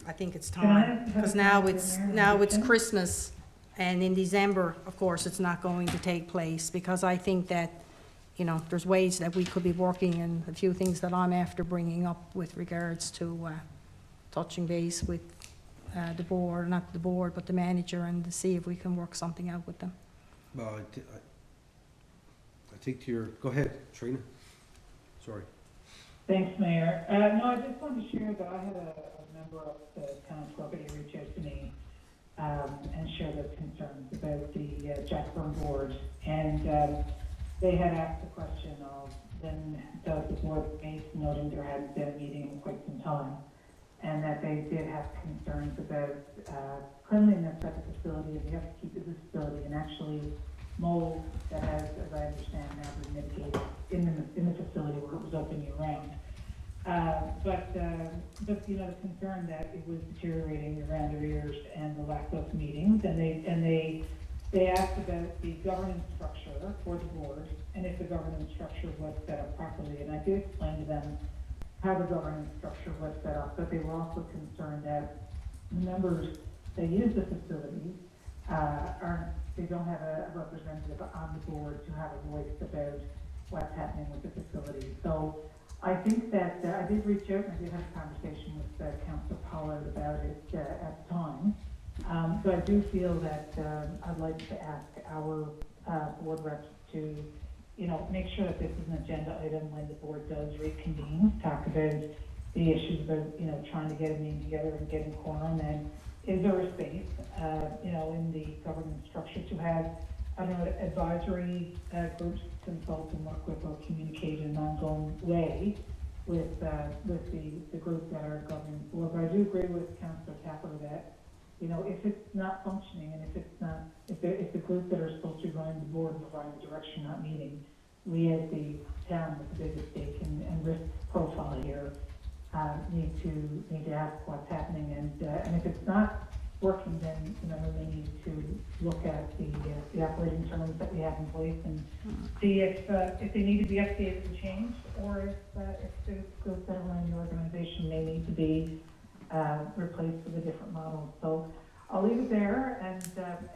I think it's time, because now it's Christmas, and in December, of course, it's not going to take place, because I think that, you know, there's ways that we could be working, and a few things that I'm after bringing up with regards to touching base with the board, not the board, but the manager, and to see if we can work something out with them. Well, I think go ahead, Trina. Sorry. Thanks, Mayor. No, I just wanted to share that I had a member of the town property reach out to me and share their concerns about the Jackburn board. And they had asked the question of when does the board meet, noting there hadn't been a meeting in quite some time, and that they did have concerns about cleanliness at the facility, and they have to keep the facility, and actually mold that has, as I understand, now been mitigated in the facility where it was open year round. But you know, the concern that it was deteriorating around their ears and the lack of meetings, and they asked about the governance structure for the board, and if the governance structure was set up properly, and I did explain to them how the governance structure was set up, but they were also concerned that the members that use the facility they don't have a representative on the board to have a voice about what's happening with the facility. So I think that I did reach out and I did have a conversation with Councillor Pollard about it at the time. So I do feel that I'd like to ask our board reps to, you know, make sure that this is an agenda item when the board does reconvene, talk about the issues about, you know, trying to get a meeting together and getting quorum, and is there a space, you know, in the governance structure to have, I don't know, advisory groups consult and work with or communicate in an ongoing way with the group that are governing the board. But I do agree with Councillor Tapper that, you know, if it's not functioning and if the group that are supposed to be running the board and providing direction not meeting, we as the town with the biggest stake and risk profile here need to ask what's happening, and if it's not working, then, you know, we may need to look at the operating terms that we have in place and see if they need to be updated and changed, or if the group that are running the organization may need to be replaced with a different model. So I'll leave it there and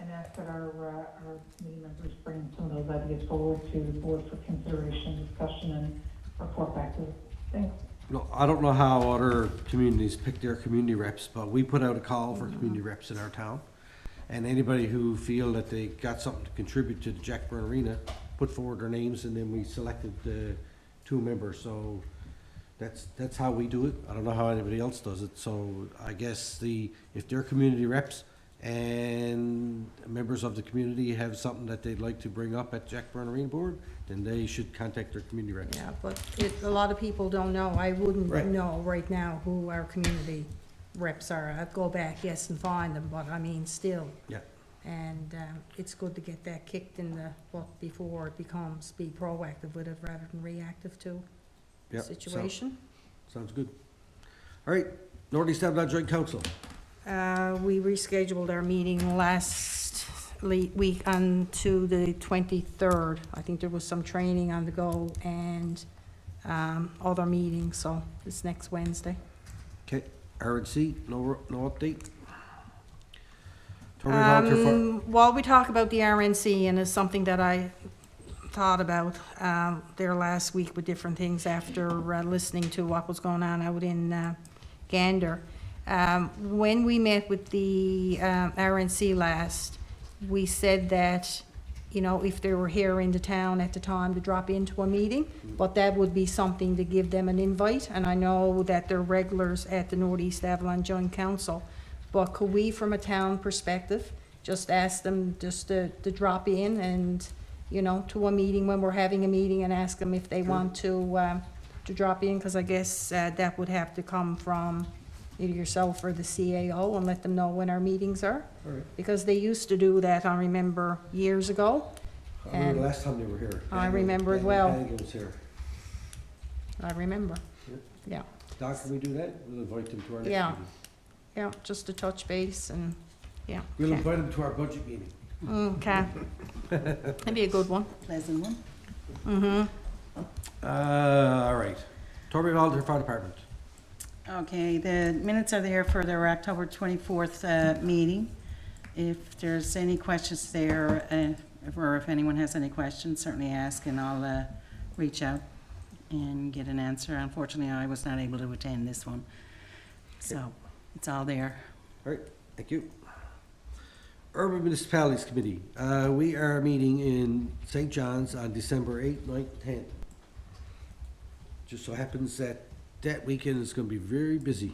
ask that our committee members bring some of those ideas forward to the board for consideration, discussion, and report back to us. Thanks. No, I don't know how other communities pick their community reps, but we put out a call for community reps in our town. And anybody who feel that they got something to contribute to the Jack Byrne Arena, put forward their names, and then we selected 2 members. So that's how we do it. I don't know how anybody else does it. So I guess if they're community reps and members of the community have something that they'd like to bring up at Jack Byrne Arena Board, then they should contact their community reps. Yeah, but a lot of people don't know. I wouldn't Right. know right now who our community reps are. I'd go back, yes, and find them, but I mean, still. Yeah. And it's good to get that kicked in the butt before it becomes, be proactive with it rather than reactive to the Yeah, situation. Sounds good. All right, Northeast Avalon Joint Council. We rescheduled our meeting last week onto the 23rd. I think there was some training on the go and other meetings, so it's next Wednesday. Okay, RNC, no update? Tory Volunteer Fire- While we talk about the RNC, and it's something that I thought about there last week with different things after listening to what was going on out in Gander. When we met with the RNC last, we said that, you know, if they were here in the town at the time to drop into a meeting, but that would be something to give them an invite. And I know that they're regulars at the Northeast Avalon Joint Council, but could we, from a town perspective, just ask them just to drop in and, you know, to a meeting when we're having a meeting, and ask them if they want to drop in? Because I guess that would have to come from either yourself or the CAO, and let them know when our meetings are. All right. Because they used to do that, I remember, years ago. I remember And the last time they were here. I remember it well. Hannigan was here. I remember. Yep. Yeah, Doc, can we do that? We'll invite them to our next Yeah. meeting. yeah, just to touch base and, yeah. We'll okay. invite them to our budget meeting. Okay. That'd be a good one. Pleasant one. Mm-hmm. All right. Tory Volunteer Fire Department. Okay, the minutes are there for their October 24th meeting. If there's any questions there, or if anyone has any questions, certainly ask, and I'll reach out and get an answer. Unfortunately, I was not able to attend this one, so it's all there. All right, thank you. Urban Municipalities Committee. We are meeting in St. John's on December 8th, 9th, 10th. Just so happens that weekend is going to be very busy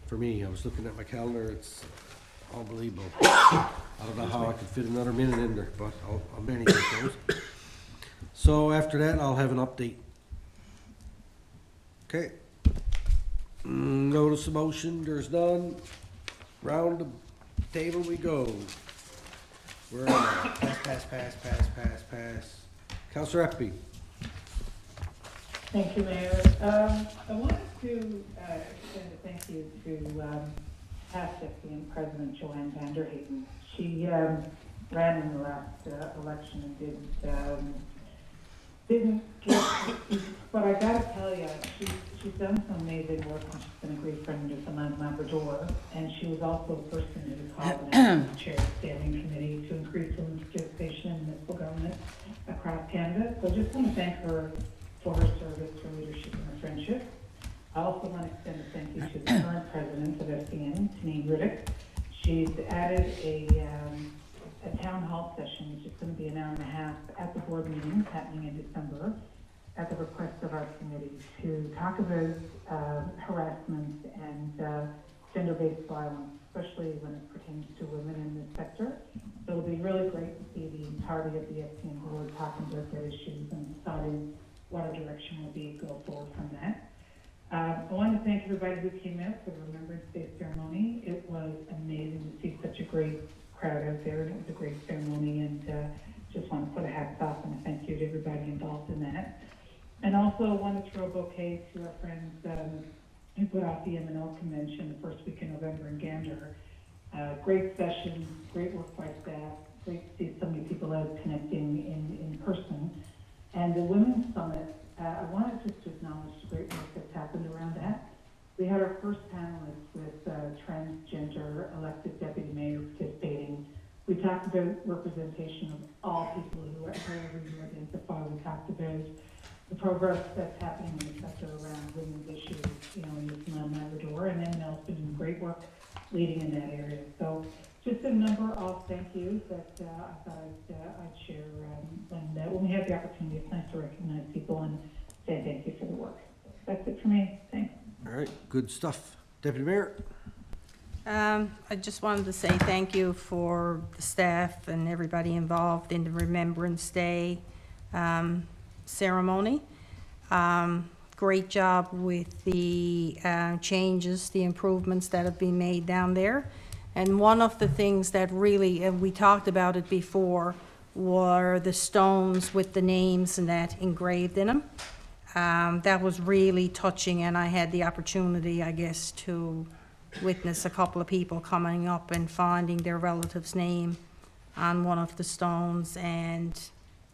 for me. I was looking at my calendar. It's unbelievable. I don't know how I could fit another minute in there, but I'll manage those. So after that, I'll have an update. Okay. Notice of motion, there's none. Round the table we go. Where are we? Pass. Counselor Epby. Thank you, Mayor. I wanted to extend a thank you to past FDN President Joanne Vanderhaden. She ran in the last election and didn't get, but I gotta tell you, she's done some amazing work, and she's been a great friend of Newfoundland and Labrador, and she was also a person who called and chaired the standing committee to increase women's participation in municipal government across Canada. So I just want to thank her for her service, her leadership, and her friendship. I also want to extend a thank you to the current president of FCN, Tanine Riddick. She's added a town hall session, which is going to be an hour and a half at the board meeting happening in December, at the request of our committee, to talk about harassment and gender-based violence, especially when it pertains to women in this sector. So it'll be really great to see the entirety of the FCN board talking about their issues and deciding what our direction will be go forward from that. I want to thank everybody who came out for the Remembrance Day ceremony. It was amazing to see such a great crowd out there, and it was a great ceremony, and just want to put a hats off and a thank you to everybody involved in that. And also want to throw a bouquet to our friends who put off the M&L convention the first week in November in Gander. Great session, great work by staff, great to see so many people out connecting in person. And the Women's Summit, I wanted just to acknowledge the great work that's happened around that. We had our first panelist with transgender elected deputy mayor participating. We talked about representation of all people who are however you identify. We talked about the progress that's happening in the sector around women's issues, in Newfoundland and Labrador, and MNL's been doing great work leading in that area. So just a number of thank yous that I thought I'd share. When we have the opportunity, it's nice to recognize people and say thank you for the work. That's it for me. Thanks. All right, good stuff. Deputy Mayor? I just wanted to say thank you for the staff and everybody involved in the Remembrance Day ceremony. Great job with the changes, the improvements that have been made down there. And one of the things that really, and we talked about it before, were the stones with the names and that engraved in them. That was really touching, and I had the opportunity, I guess, to witness a couple of people coming up and finding their relative's name on one of the stones, and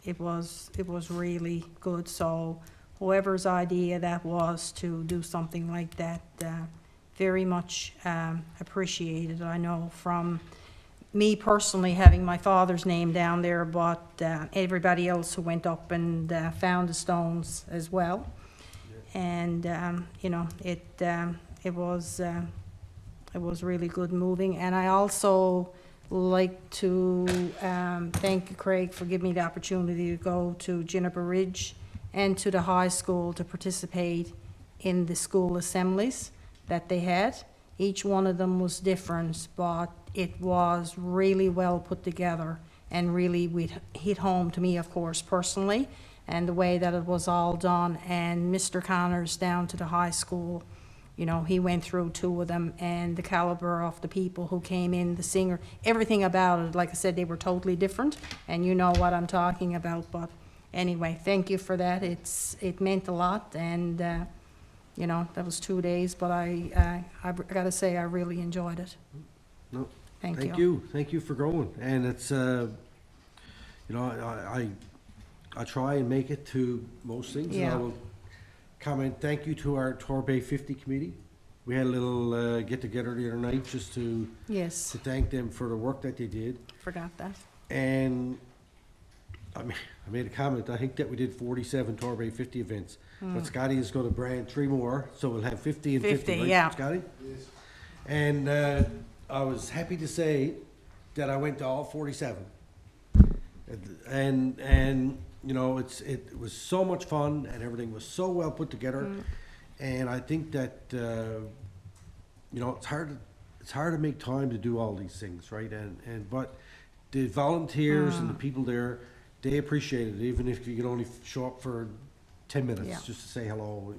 it was really good. So whoever's idea that was to do something like that, very much appreciated. I know from me personally having my father's name down there, but everybody else who went up and found the stones as well. And it was really good moving. And I also like to thank Craig for giving me the opportunity to go to Juniper Ridge and to the high school to participate in the school assemblies that they had. Each one of them was different, but it was really well put together and really hit home to me, of course, personally, and the way that it was all done. And Mr. Connors down to the high school, he went through 2 of them, and the caliber of the people who came in, the singer, everything about it, like I said, they were totally different, and you know what I'm talking about. But anyway, thank you for that. It meant a lot, and that was 2 days, but I gotta say, I really enjoyed it. No. Thank you. Thank you for going. And it's, I try and make it to most things. And I Yeah. will comment, thank you to our Torbay 50 committee. We had a little get-together the other night just to Yes, thank them for the work that they did. forgot that. And I made a comment, I think that we did 47 Torbay 50 events. But Scotty is going to brand 3 more, so we'll have 50 and 50, 50, right, yeah. Scotty? Yes. And I was happy to say that I went to all 47. And it was so much fun, and everything was so well put together. And I think that it's hard to make time to do all these things, right? But the volunteers and the people there, they appreciate it, even if you can only show up for 10 minutes Yeah. just to say hello.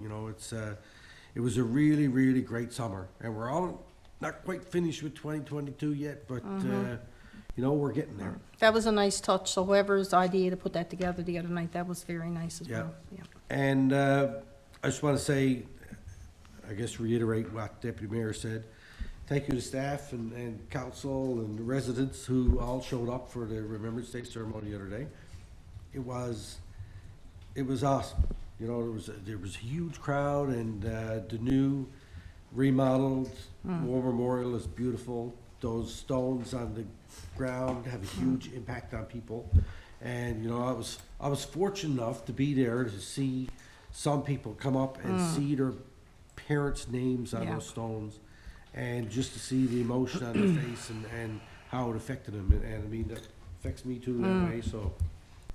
It was a really, really great summer, and we're all not quite finished with 2022 yet, but you know, we're getting there. That was a nice touch, so whoever's idea to put that together the other night, that was very nice as Yeah. well, yeah. And I just want to say, I guess reiterate what Deputy Mayor said. Thank you to staff and council and the residents who all showed up for the Remembrance Day ceremony the other day. It was awesome. You know, there was a huge crowd, and the new remodeled War Memorial is beautiful. Those stones on the ground have a huge impact on people. And, you know, I was fortunate enough to be there to see some people come up and see their parents' names on Yeah. those stones, and just to see the emotion on their face and how it affected them. And I mean, that affects me too that way, so,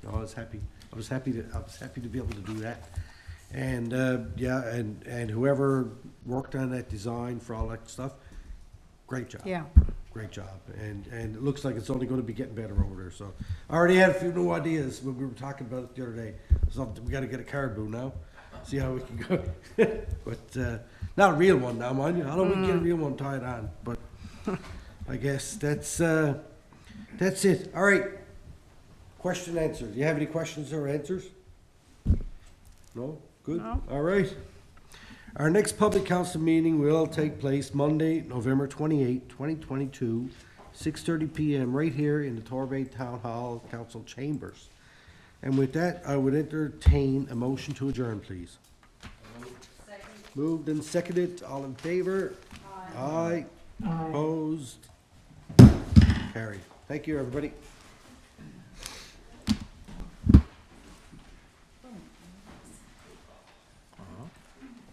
you know, I was happy to be able to do that. And, yeah, and whoever worked on that design for all that stuff, great job. Yeah. Great job. And it looks like it's only gonna be getting better over there, so. I already had a few new ideas when we were talking about it the other day. So we gotta get a caribou now, see how we can go. But, not a real one now, mind you. I don't want to get a real one tied on, but I guess that's it. All right. Question answered. Do you have any questions or answers? No? Good? No. All right. Our next public council meeting will take place Monday, November 28, 2022, 6:30 PM, right here in the Torbay Town Hall Council Chambers. And with that, I would entertain a motion to adjourn, please. Moved and seconded. All in favor? Aye. Aye. Opposed? Carried. Thank you, everybody.